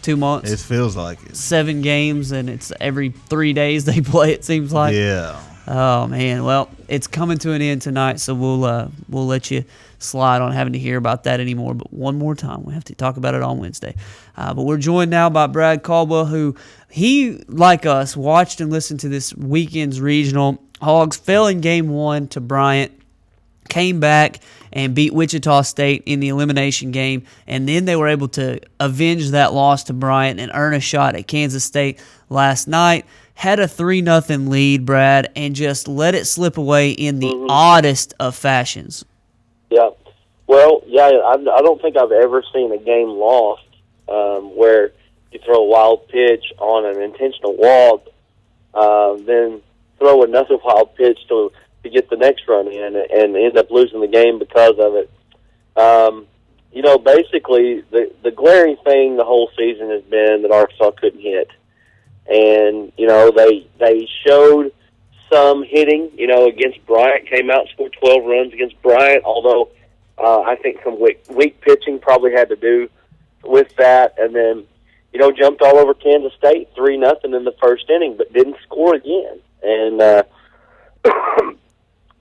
2 months? It feels like it. 7 games, and it's every 3 days they play, it seems like. Yeah. Oh, man. Well, it's coming to an end tonight, so we'll let you slide on having to hear about that anymore. But one more time, we have to talk about it on Wednesday. But we're joined now by Brad Caldwell, who he, like us, watched and listened to this weekend's regional. Hogs fell in Game 1 to Bryant, came back and beat Wichita State in the elimination game, and then they were able to avenge that loss to Bryant and earn a shot at Kansas State last night. Had a 3-0 lead, Brad, and just let it slip away in the oddest of fashions. Yeah. Well, yeah, I don't think I've ever seen a game lost where you throw a wild pitch on an intentional walk, then throw another wild pitch to get the next run in and end up losing the game because of it. Basically, the glaring thing the whole season has been that Arkansas couldn't hit. And, they showed some hitting, against Bryant, came out and scored 12 runs against Bryant, although I think some weak pitching probably had to do with that, and then, jumped all over Kansas State 3-0 in the first inning, but didn't score again. And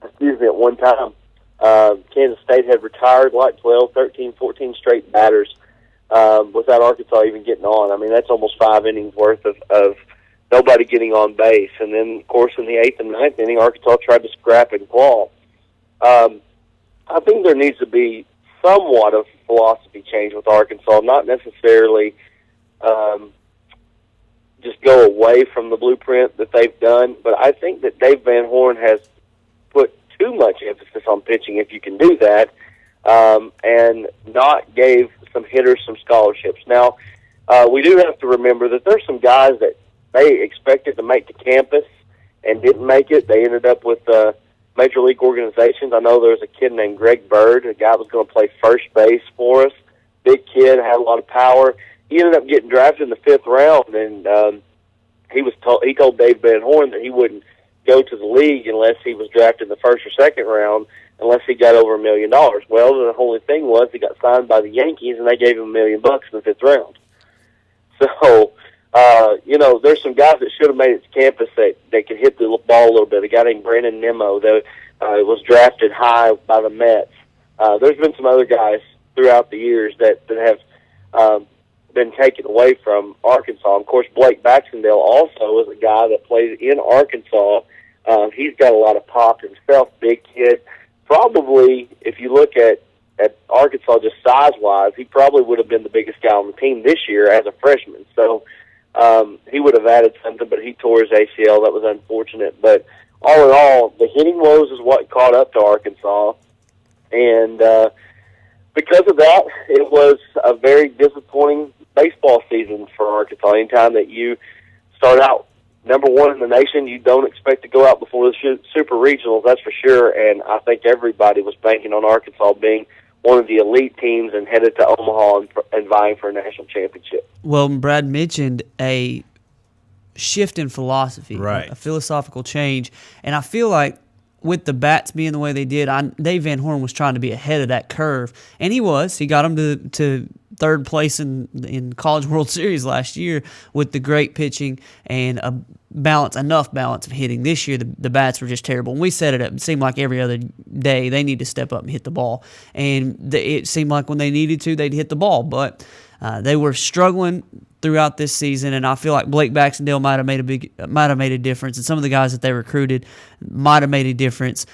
excuse me, at one time, Kansas State had retired like 12, 13, 14 straight batters without Arkansas even getting on. I mean, that's almost 5 innings worth of nobody getting on base. And then, of course, in the 8th and 9th inning, Arkansas tried to scrap and claw. I think there needs to be somewhat of philosophy change with Arkansas, not necessarily just go away from the blueprint that they've done, but I think that Dave Van Horn has put too much emphasis on pitching, if you can do that, and not gave some hitters some scholarships. Now, we do have to remember that there's some guys that they expected to make the campus and didn't make it. They ended up with major league organizations. I know there was a kid named Greg Bird, a guy that was going to play first base for us. Big kid, had a lot of power. He ended up getting drafted in the 5th round, and he told Dave Van Horn that he wouldn't go to the league unless he was drafted in the 1st or 2nd round, unless he got over $1 million. Well, the only thing was he got signed by the Yankees, and they gave him $1 million in the 5th round. So, there's some guys that should have made it to campus that could hit the ball a little bit. A guy named Brandon Nimmo that was drafted high by the Mets. There's been some other guys throughout the years that have been taken away from Arkansas. Of course, Blake Baxendale also is a guy that plays in Arkansas. He's got a lot of pop himself, big kid. Probably, if you look at Arkansas just size-wise, he probably would have been the biggest guy on the team this year as a freshman. So he would have added something, but he tore his ACL. That was unfortunate. But all in all, the hitting woes is what caught up to Arkansas. And because of that, it was a very disappointing baseball season for Arkansas. Anytime that you start out number 1 in the nation, you don't expect to go out before the super regionals, that's for sure. And I think everybody was banking on Arkansas being one of the elite teams and headed to Omaha and vying for a national championship. Well, Brad mentioned a shift in philosophy, right, a philosophical change, and I feel like with the bats being the way they did, Dave Van Horn was trying to be ahead of that curve, and he was. He got them to 3rd place in College World Series last year with the great pitching and enough balance of hitting. This year, the bats were just terrible. And we said it seemed like every other day they need to step up and hit the ball. And it seemed like when they needed to, they'd hit the ball. But they were struggling throughout this season, and I feel like Blake Baxendale might have made a difference, and some of the guys that they recruited might have made a difference.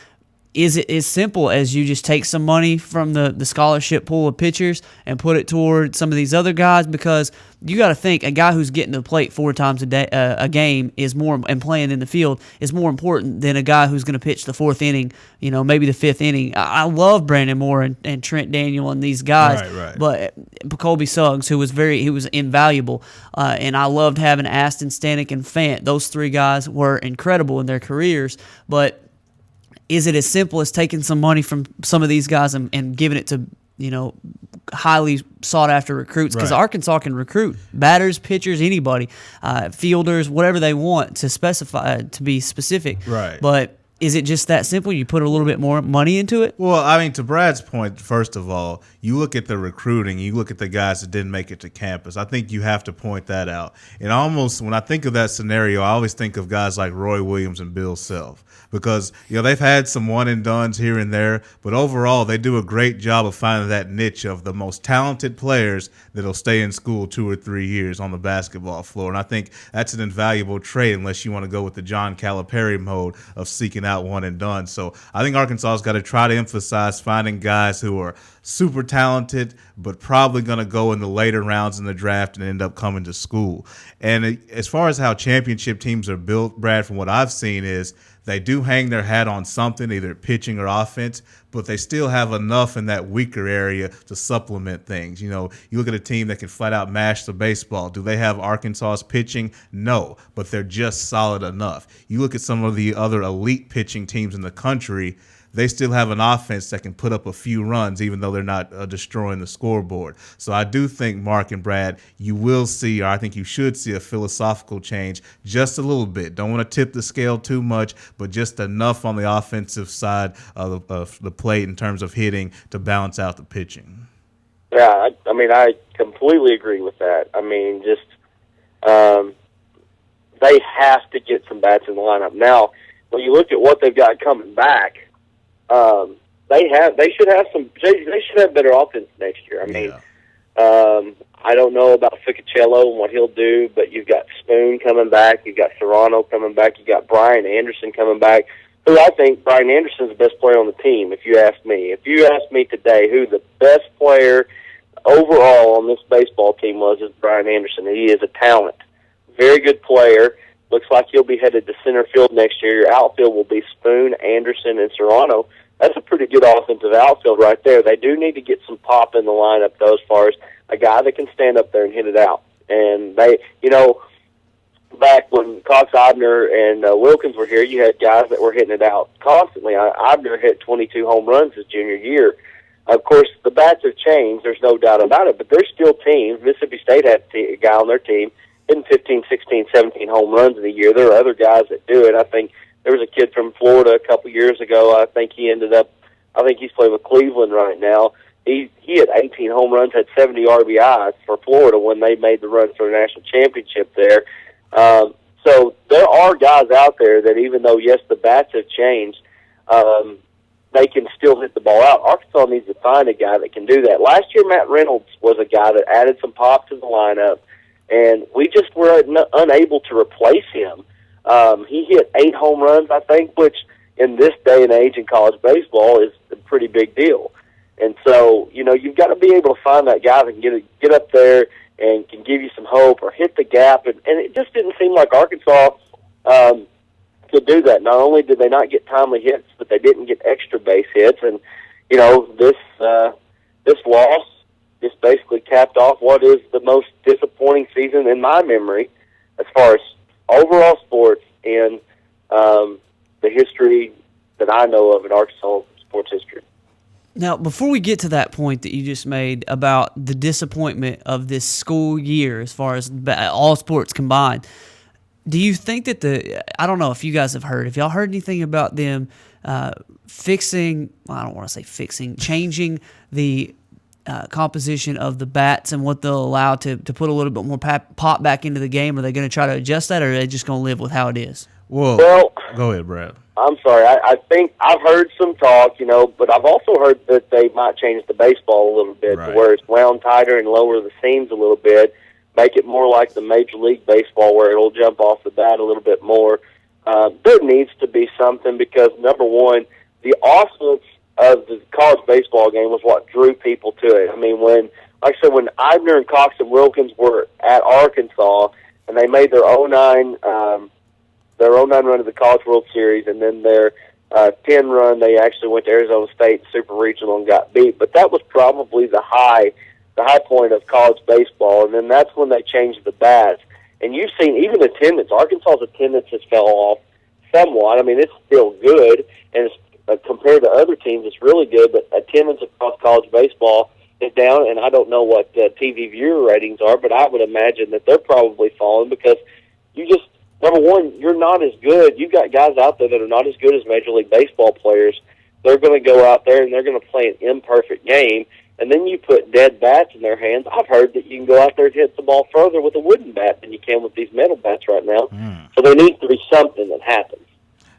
Is it as simple as you just take some money from the scholarship pool of pitchers and put it toward some of these other guys? Because you got to think a guy who's getting to the plate 4 times a game is more, and playing in the field is more important than a guy who's going to pitch the 4th inning, maybe the 5th inning. I love Brandon Moore and Trent Daniel and these guys, right. But Colby Suggs, he was invaluable, and I loved having Aston, Stanek, and Fant. Those 3 guys were incredible in their careers, but is it as simple as taking some money from some of these guys and giving it to, highly sought-after recruits? Because Right. Arkansas can recruit batters, pitchers, anybody, fielders, whatever they want to specify, to be specific. Right. But is it just that simple? You put a little bit more money into it? Well, I mean, to Brad's point, first of all, you look at the recruiting, you look at the guys that didn't make it to campus. I think you have to point that out. And almost when I think of that scenario, I always think of guys like Roy Williams and Bill Self, because they've had some one and dones here and there, but overall they do a great job of finding that niche of the most talented players that'll stay in school 2 or 3 years on the basketball floor. And I think that's an invaluable trait unless you want to go with the John Calipari mode of seeking out one and done. So I think Arkansas's got to try to emphasize finding guys who are super talented, but probably going to go in the later rounds in the draft and end up coming to school. And as far as how championship teams are built, Brad, from what I've seen is they do hang their hat on something, either pitching or offense, but they still have enough in that weaker area to supplement things. You look at a team that can flat out mash the baseball. Do they have Arkansas's pitching? No, but they're just solid enough. You look at some of the other elite pitching teams in the country, they still have an offense that can put up a few runs, even though they're not destroying the scoreboard. So I do think, Mark and Brad, you will see, or I think you should see, a philosophical change just a little bit. Don't want to tip the scale too much, but just enough on the offensive side of the plate in terms of hitting to balance out the pitching. Yeah, I mean, I completely agree with that. I mean, just they have to get some bats in the lineup. Now, when you look at what they've got coming back, they should have better offense next year. I mean, I don't know about Ficacello and what he'll do, but you've got Spoon coming back, you've got Serrano coming back, you've got Brian Anderson coming back, who I think Brian Anderson's the best player on the team, if you ask me. If you ask me today who the best player overall on this baseball team was, is Brian Anderson. He is a talent. Very good player. Looks like he'll be headed to center field next year. Your outfield will be Spoon, Anderson, and Serrano. That's a pretty good offensive outfield right there. They do need to get some pop in the lineup, though, as far as a guy that can stand up there and hit it out. And they, back when Cox, Eibner, and Wilkins were here, you had guys that were hitting it out constantly. Eibner hit 22 home runs his junior year. Of course, the bats have changed. There's no doubt about it, but they're still teams. Mississippi State had a guy on their team hitting 15, 16, 17 home runs in a year. There are other guys that do it. I think there was a kid from Florida a couple years ago. I think he's playing with Cleveland right now. He had 18 home runs, had 70 RBIs for Florida when they made the run for the national championship there. So there are guys out there that, even though, yes, the bats have changed, they can still hit the ball out. Arkansas needs to find a guy that can do that. Last year, Matt Reynolds was a guy that added some pop to the lineup, and we just were unable to replace him. He hit 8 home runs, I think, which in this day and age in college baseball is a pretty big deal. And so, you've got to be able to find that guy that can get up there and can give you some hope or hit the gap. And it just didn't seem like Arkansas could do that. Not only did they not get timely hits, but they didn't get extra base hits. And, this loss just basically capped off what is the most disappointing season in my memory as far as overall sports in the history that I know of in Arkansas sports history. Now, before we get to that point that you just made about the disappointment of this school year as far as all sports combined, do you think that I don't know if you guys have heard, if y'all heard anything about them changing the composition of the bats and what they'll allow to put a little bit more pop back into the game? Are they going to try to adjust that, or are they just going to live with how it is? Well, go ahead, Brad. I'm sorry. I think I've heard some talk, but I've also heard that they might change the baseball a little bit to where it's wound tighter and lower the seams a little bit, make it more like the Major League Baseball where it'll jump off the bat a little bit more. There needs to be something because, number one, the offense of the college baseball game was what drew people to it. I mean, when Eibner and Cox and Wilkins were at Arkansas and they made their 09 run of the College World Series, and then their 10 run, they actually went to Arizona State Super Regional and got beat. But that was probably the high point of college baseball, and then that's when they changed the bats. And you've seen even attendance. Arkansas's attendance has fell off somewhat. I mean, it's still good, and it's, compared to other teams, it's really good, but attendance across college baseball is down, and I don't know what TV viewer ratings are, but I would imagine that they're probably falling because number one, you're not as good. You've got guys out there that are not as good as Major League Baseball players. They're going to go out there and they're going to play an imperfect game, and then you put dead bats in their hands. I've heard that you can go out there and hit the ball further with a wooden bat than you can with these metal bats right now. So there needs to be something that happens.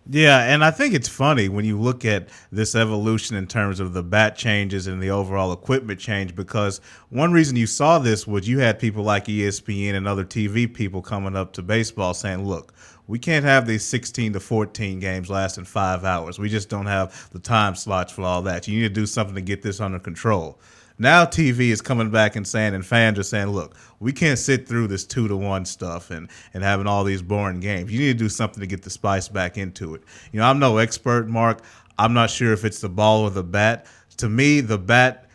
Yeah, and I think it's funny when you look at this evolution in terms of the bat changes and the overall equipment change, because one reason you saw this was you had people like ESPN and other TV people coming up to baseball saying, look, we can't have these 16 to 14 games lasting 5 hours. We just don't have the time slots for all that. You need to do something to get this under control. Now TV is coming back and saying, and fans are saying, look, we can't sit through this 2-1 stuff and having all these boring games. You need to do something to get the spice back into it. I'm no expert, Mark. I'm not sure if it's the ball or the bat. To me, the bat,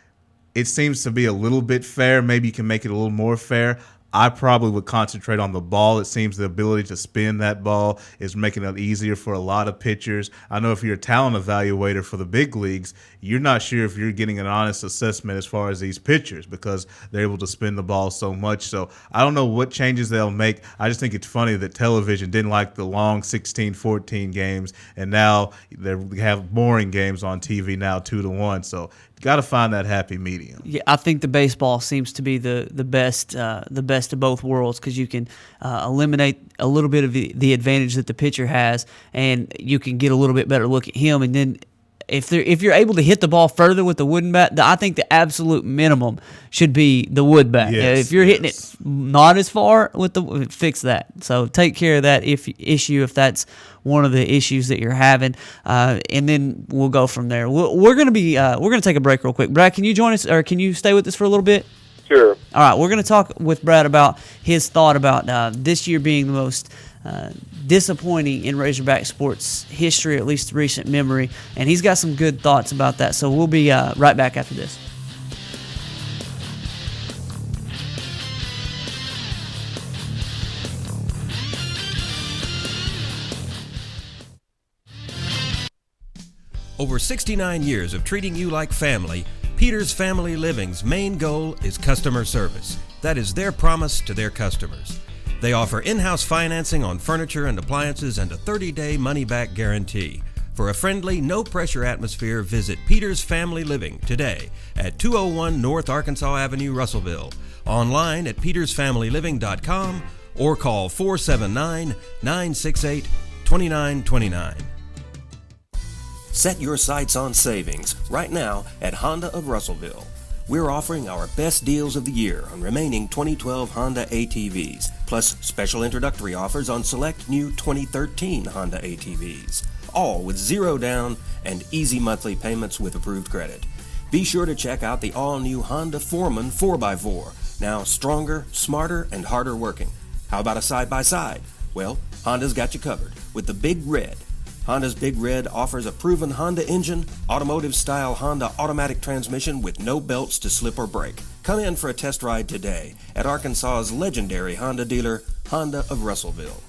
it seems to be a little bit fair. Maybe you can make it a little more fair. I probably would concentrate on the ball. It seems the ability to spin that ball is making it easier for a lot of pitchers. I know if you're a talent evaluator for the big leagues, you're not sure if you're getting an honest assessment as far as these pitchers because they're able to spin the ball so much. So I don't know what changes they'll make. I just think it's funny that television didn't like the long 16, 14 games, and now they have boring games on TV now 2-1. So got to find that happy medium. Yeah, I think the baseball seems to be the best of both worlds because you can eliminate a little bit of the advantage that the pitcher has, and you can get a little bit better look at him. And then if you're able to hit the ball further with the wooden bat, I think the absolute minimum should be the wood bat. Yes, if you're hitting it not as far with fix that. So take care of that issue if that's one of the issues that you're having, and then we'll go from there. We're gonna take a break real quick. Brad, can you join us, or can you stay with us for a little bit? Sure. All right, we're gonna talk with Brad about his thought about this year being the most disappointing in Razorback sports history, at least recent memory, and he's got some good thoughts about that. So we'll be right back after this. Over 69 years of treating you like family, Peters Family Living's main goal is customer service. That is their promise to their customers. They offer in-house financing on furniture and appliances and a 30-day money-back guarantee. For a friendly, no-pressure atmosphere, visit Peters Family Living today at 201 North Arkansas Avenue, Russellville, online at petersfamilyliving.com, or call 479-968-2929. Set your sights on savings right now at Honda of Russellville. We're offering our best deals of the year on remaining 2012 Honda ATVs, plus special introductory offers on select new 2013 Honda ATVs, all with zero down and easy monthly payments with approved credit. Be sure to check out the all-new Honda Foreman 4x4, now stronger, smarter, and harder working. How about a side-by-side? Well, Honda's got you covered with the Big Red. Honda's Big Red offers a proven Honda engine, automotive-style Honda automatic transmission with no belts to slip or break. Come in for a test ride today at Arkansas's legendary Honda dealer, Honda of Russellville.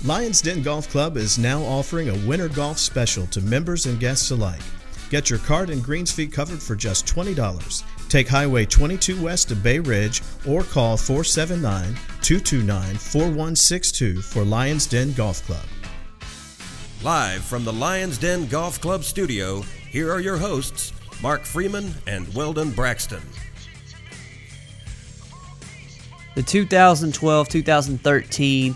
Lions Den Golf Club is now offering a winter golf special to members and guests alike. Get your cart and greens feet covered for just $20. Take Highway 22 west to Bay Ridge or call 479-229-4162 for Lions Den Golf Club. Live from the Lions Den Golf Club studio, here are your hosts, Mark Freeman and Weldon Braxton. The 2012-2013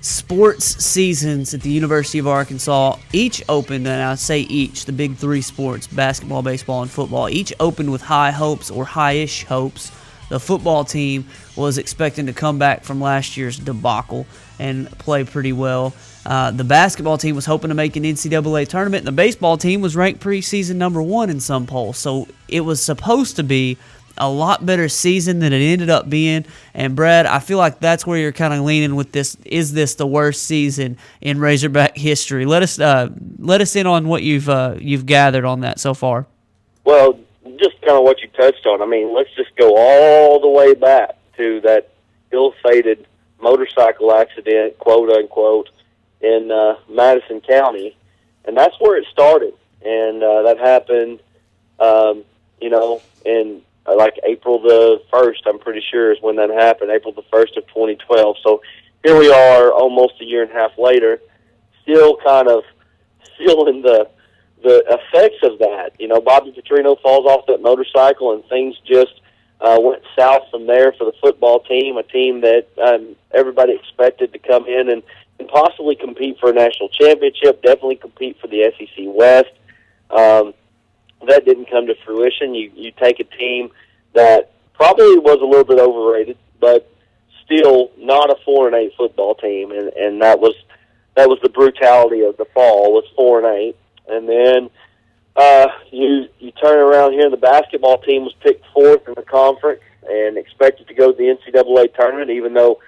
sports seasons at the University of Arkansas each opened, and I say each, the big three sports, basketball, baseball, and football, each opened with high hopes or high-ish hopes. The football team was expecting to come back from last year's debacle and play pretty well. The basketball team was hoping to make an NCAA tournament, and the baseball team was ranked preseason number 1 in some polls. So it was supposed to be a lot better season than it ended up being. And Brad, I feel like that's where you're kind of leaning with this. Is this the worst season in Razorback history? Let us in on what you've gathered on that so far. Well, just kind of what you touched on. I mean, let's just go all the way back to that ill-fated motorcycle accident, quote unquote, in Madison County, and that's where it started. And that happened, in like April the 1st, I'm pretty sure is when that happened, April the 1st of 2012. So here we are almost a year and a half later, still kind of feeling the effects of that. You know, Bobby Petrino falls off that motorcycle, and things just went south from there for the football team, a team that everybody expected to come in and possibly compete for a national championship, definitely compete for the SEC West. That didn't come to fruition. You take a team that probably was a little bit overrated, but still not a 4-8 football team, and that was the brutality of the fall, was 4-8. And then you turn around here, and the basketball team was picked 4th in the conference and expected to go to the NCAA tournament, even though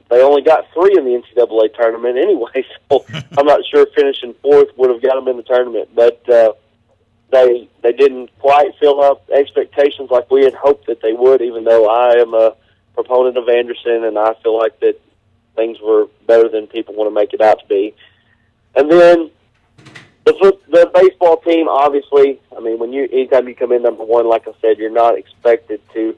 they only got 3 in the NCAA tournament anyway, so I'm not sure finishing 4th would have got them in the tournament. But they didn't quite fill up expectations like we had hoped that they would, even though I am a proponent of Anderson, and I feel like that things were better than people want to make it out to be. And then the baseball team, obviously, I mean, anytime you come in number one, like I said, you're not expected to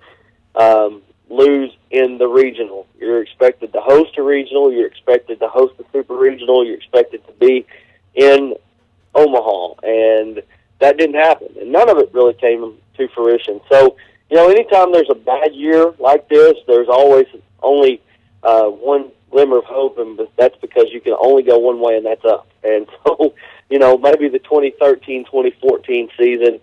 lose in the regional. You're expected to host a regional. You're expected to host the super regional. You're expected to be in Omaha, and that didn't happen. And none of it really came to fruition. So, anytime there's a bad year like this, there's always only one glimmer of hope, and that's because you can only go one way, and that's up. And so, maybe the 2013-2014 season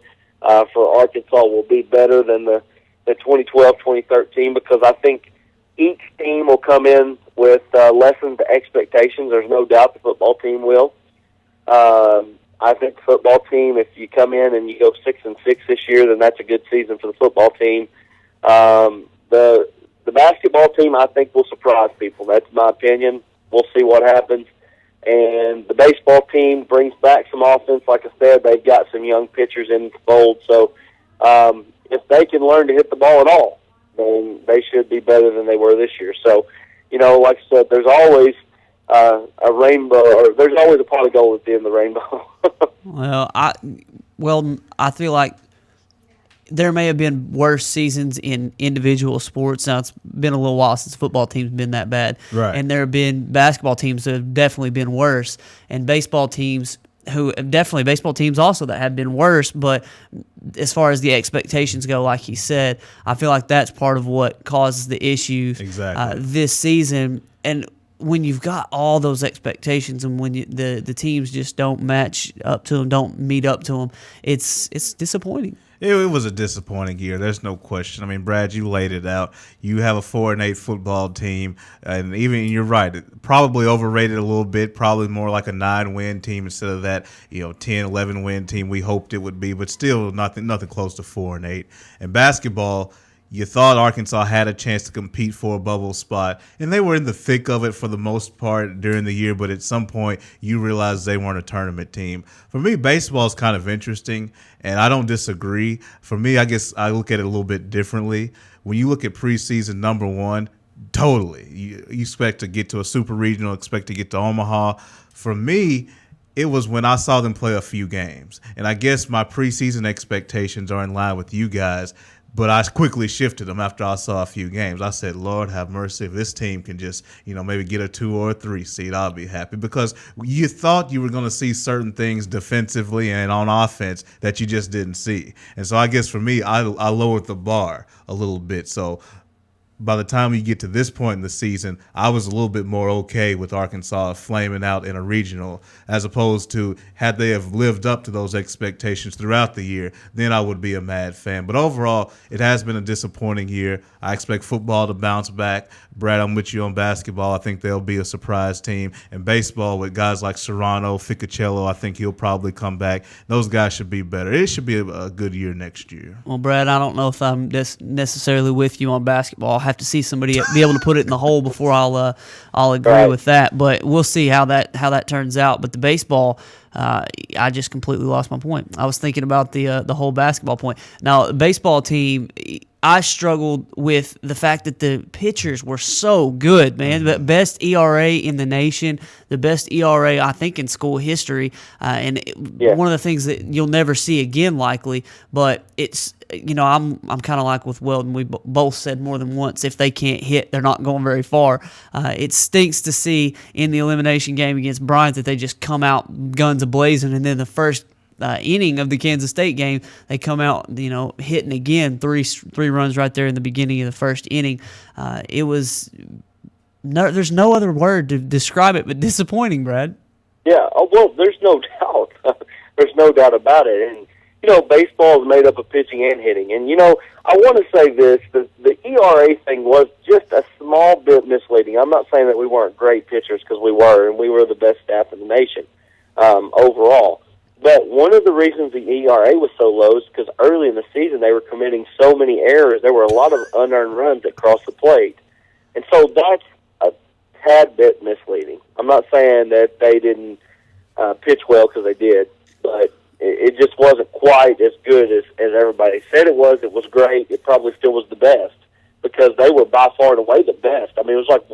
for Arkansas will be better than the 2012-2013, because I think each team will come in with lessened expectations. There's no doubt the football team will. I think the football team, if you come in and you go 6-6 this year, then that's a good season for the football team. The basketball team, I think, will surprise people. That's my opinion. We'll see what happens. And the baseball team brings back some offense. Like I said, they've got some young pitchers in the fold. So if they can learn to hit the ball at all, then they should be better than they were this year. So, like I said, there's always a rainbow, or there's always a pot of gold at the end of the rainbow. I feel like there may have been worse seasons in individual sports. Now, it's been a little while since the football team's been that bad. Right. And there have been basketball teams that have definitely been worse, and baseball teams also that have been worse. But as far as the expectations go, like he said, I feel like that's part of what causes the issues this season. And when you've got all those expectations, and when the teams just don't match up to them, don't meet up to them, it's disappointing. It was a disappointing year. There's no question. I mean, Brad, you laid it out. You have a 4-8 football team, and even you're right, probably overrated a little bit. Probably more like a 9-win team instead of that 10, 11-win team we hoped it would be. But still, nothing close to 4-8. And basketball, you thought Arkansas had a chance to compete for a bubble spot, and they were in the thick of it for the most part during the year, but at some point you realized they weren't a tournament team. For me, baseball is kind of interesting, and I don't disagree. For me, I guess I look at it a little bit differently. When you look at preseason number one, totally. You expect to get to a super regional, expect to get to Omaha. For me, it was when I saw them play a few games, and I guess my preseason expectations are in line with you guys. But I quickly shifted them after I saw a few games. I said, Lord have mercy, if this team can just, maybe get a 2 or a 3 seed, I'll be happy. Because you thought you were going to see certain things defensively and on offense that you just didn't see. And so I guess for me, I lowered the bar a little bit. So by the time we get to this point in the season, I was a little bit more okay with Arkansas flaming out in a regional, as opposed to had they have lived up to those expectations throughout the year, then I would be a mad fan. But overall, it has been a disappointing year. I expect football to bounce back. Brad, I'm with you on basketball. I think they'll be a surprise team. And baseball, with guys like Serrano, Ficacello, I think he'll probably come back. Those guys should be better. It should be a good year next year. Well, Brad, I don't know if I'm necessarily with you on basketball. I'll have to see somebody be able to put it in the hole before I'll agree with that. But we'll see how that turns out. But the baseball, I just completely lost my point. I was thinking about the whole basketball point. Now, the baseball team, I struggled with the fact that the pitchers were so good, man. The best ERA in the nation, the best ERA, I think, in school history. One of the things that you'll never see again, likely, but it's, I'm kind of like with Weldon. We both said more than once, if they can't hit, they're not going very far. It stinks to see in the elimination game against Bryant that they just come out guns a-blazing, and then the first inning of the Kansas State game, they come out, hitting again, three runs right there in the beginning of the first inning. It was there's no other word to describe it but disappointing, Brad. Yeah, well, there's no doubt. There's no doubt about it. And baseball is made up of pitching and hitting. And I want to say this: the ERA thing was just a small bit misleading. I'm not saying that we weren't great pitchers, because we were, and we were the best staff in the nation overall. But one of the reasons the ERA was so low is because early in the season they were committing so many errors. There were a lot of unearned runs that crossed the plate. And so that's a tad bit misleading. I'm not saying that they didn't pitch well, because they did, but it just wasn't quite as good as everybody said it was. It was great. It probably still was the best. because they were by far and away the best. I mean, it was like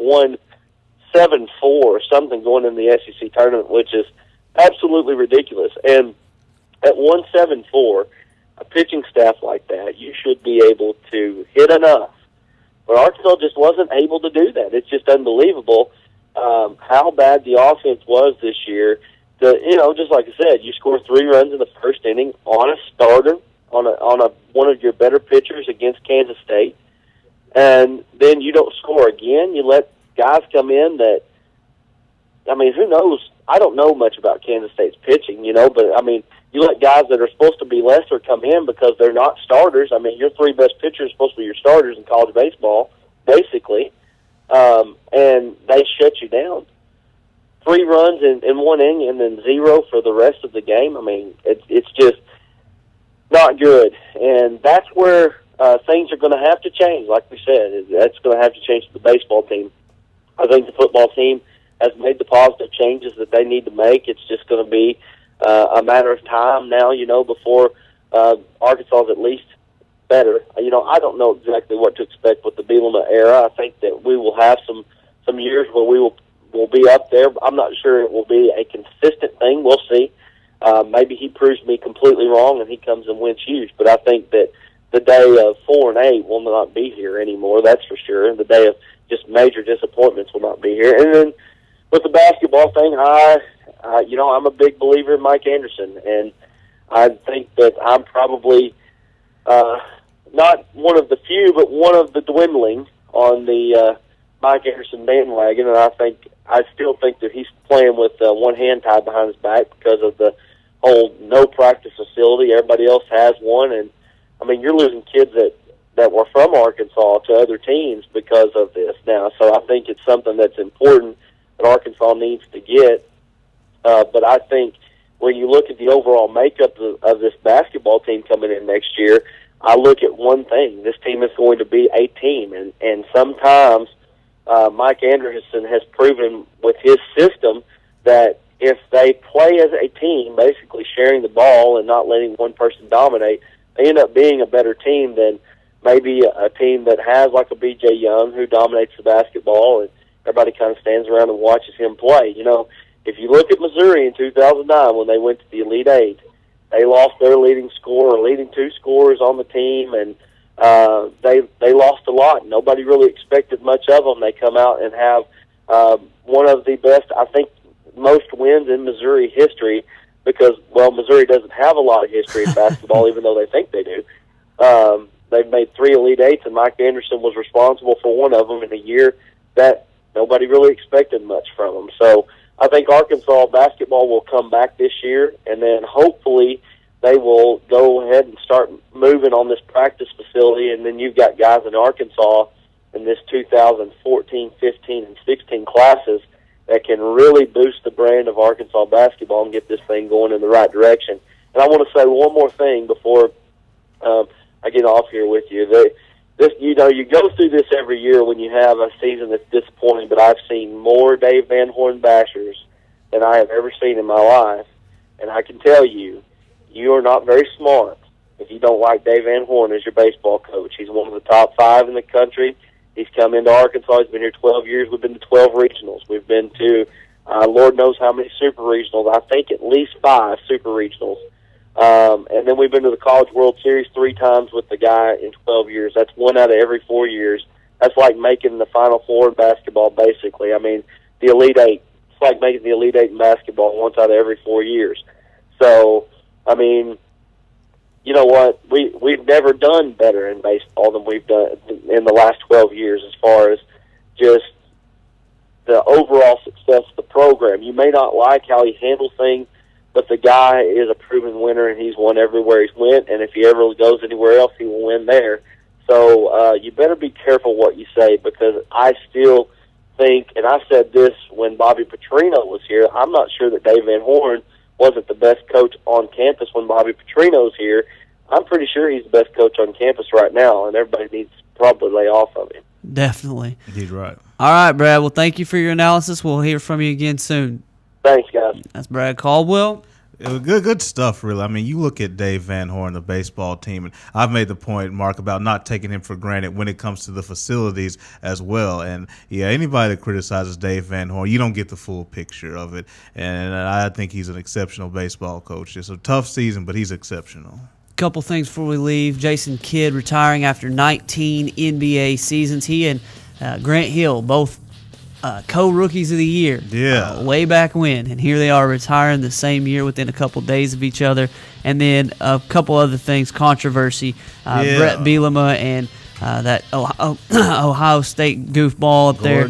1-7-4 or something going in the SEC tournament, which is absolutely ridiculous. And at 1-7-4, a pitching staff like that, you should be able to hit enough. But Arkansas just wasn't able to do that. It's just unbelievable how bad the offense was this year. Just like I said, you score 3 runs in the first inning on a starter, on one of your better pitchers against Kansas State, and then you don't score again. You let guys come in that, I mean, who knows? I don't know much about Kansas State's pitching, but I mean, you let guys that are supposed to be lesser come in because they're not starters. I mean, your 3 best pitchers are supposed to be your starters in college baseball, basically, and they shut you down. 3 runs in 1 inning and then 0 for the rest of the game. I mean, it's just not good, and that's where things are going to have to change. Like we said, that's going to have to change to the baseball team. I think the football team has made the positive changes that they need to make. It's just going to be a matter of time now, before Arkansas is at least better. I don't know exactly what to expect with the Bielema era. I think that we will have some years where we will be up there. I'm not sure it will be a consistent thing. We'll see. Maybe he proves me completely wrong and he comes and wins huge. But I think that the day of 4-8 will not be here anymore. That's for sure. And the day of just major disappointments will not be here. And then with the basketball thing, I'm a big believer in Mike Anderson, and I think that I'm probably not one of the few, but one of the dwindling on the Mike Anderson bandwagon. And I still think that he's playing with one hand tied behind his back because of the whole no practice facility. Everybody else has one, and I mean, you're losing kids that were from Arkansas to other teams because of this now. So I think it's something that's important that Arkansas needs to get. But I think when you look at the overall makeup of this basketball team coming in next year, I look at one thing. This team is going to be a team, and sometimes Mike Anderson has proven with his system that if they play as a team, basically sharing the ball and not letting one person dominate, they end up being a better team than maybe a team that has like a B.J. Young who dominates the basketball and everybody kind of stands around and watches him play. If you look at Missouri in 2009 when they went to the Elite Eight, they lost their leading 2 scorers on the team, and they lost a lot. Nobody really expected much of them. They come out and have one of the best, I think, most wins in Missouri history because, well, Missouri doesn't have a lot of history in basketball, even though they think they do. They've made 3 Elite Eights, and Mike Anderson was responsible for one of them in a year that nobody really expected much from them. So I think Arkansas basketball will come back this year, and then hopefully they will go ahead and start moving on this practice facility, and then you've got guys in Arkansas in this 2014, 15, and 16 classes that can really boost the brand of Arkansas basketball and get this thing going in the right direction. And I want to say one more thing before I get off here with you. You go through this every year when you have a season that's disappointing, but I've seen more Dave Van Horn bashers than I have ever seen in my life. And I can tell you, you are not very smart if you don't like Dave Van Horn as your baseball coach. He's one of the top 5 in the country. He's come into Arkansas. He's been here 12 years. We've been to 12 regionals. We've been to Lord knows how many super regionals. I think at least 5 super regionals. And then we've been to the College World Series 3 times with the guy in 12 years. That's 1 out of every 4 years. That's like making the Final Four in basketball, basically. I mean, the Elite Eight. It's like making the Elite Eight in basketball once out of every 4 years. So, I mean, you know what? We've never done better in baseball than we've done in the last 12 years as far as just the overall success of the program. You may not like how he handles things, but the guy is a proven winner, and he's won everywhere he's went, and if he ever goes anywhere else, he will win there. So you better be careful what you say, because I still think, and I said this when Bobby Petrino was here, I'm not sure that Dave Van Horn wasn't the best coach on campus when Bobby Petrino's here. I'm pretty sure he's the best coach on campus right now, and everybody needs to probably lay off of him. Definitely. He's right. All right, Brad. Well, thank you for your analysis. We'll hear from you again soon. Thanks, guys. That's Brad Caldwell. Good stuff, really. I mean, you look at Dave Van Horn, the baseball team, and I've made the point, Mark, about not taking him for granted when it comes to the facilities as well. And, yeah, anybody that criticizes Dave Van Horn, you don't get the full picture of it. And I think he's an exceptional baseball coach. It's a tough season, but he's exceptional. Couple things before we leave. Jason Kidd retiring after 19 NBA seasons. He and Grant Hill, both co-rookies of the year, way back when, and here they are retiring the same year within a couple days of each other. And then a couple other things, controversy, Brett Bielema and that Ohio State goofball up there,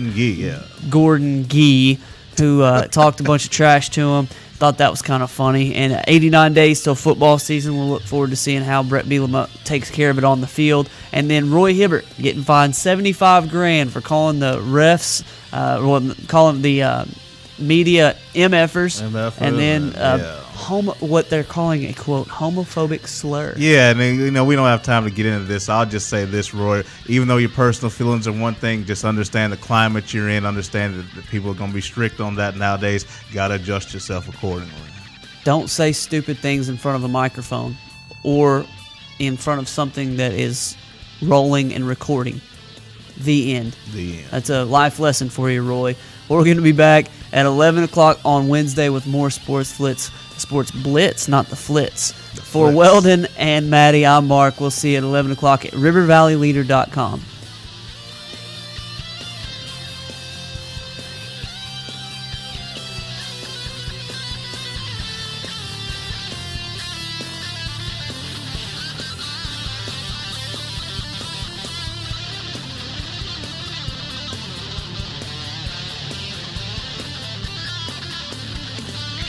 Gordon Gee, who talked a bunch of trash to him. Thought that was kind of funny. And 89 days till football season. We'll look forward to seeing how Brett Bielema takes care of it on the field. And then Roy Hibbert getting fined $75,000 for calling the refs, calling the media MFers, and then what they're calling a quote homophobic slur. Yeah, and we don't have time to get into this. I'll just say this, Roy. Even though your personal feelings are one thing, just understand the climate you're in. Understand that people are going to be strict on that nowadays. Got to adjust yourself accordingly. Don't say stupid things in front of a microphone or in front of something that is rolling and recording. The end. That's a life lesson for you, Roy. We're going to be back at 11 o'clock on Wednesday with more Sports Blitz, not the Flits. For Weldon and Maddie, I'm Mark. We'll see you at 11 o'clock at rivervalleyleader.com.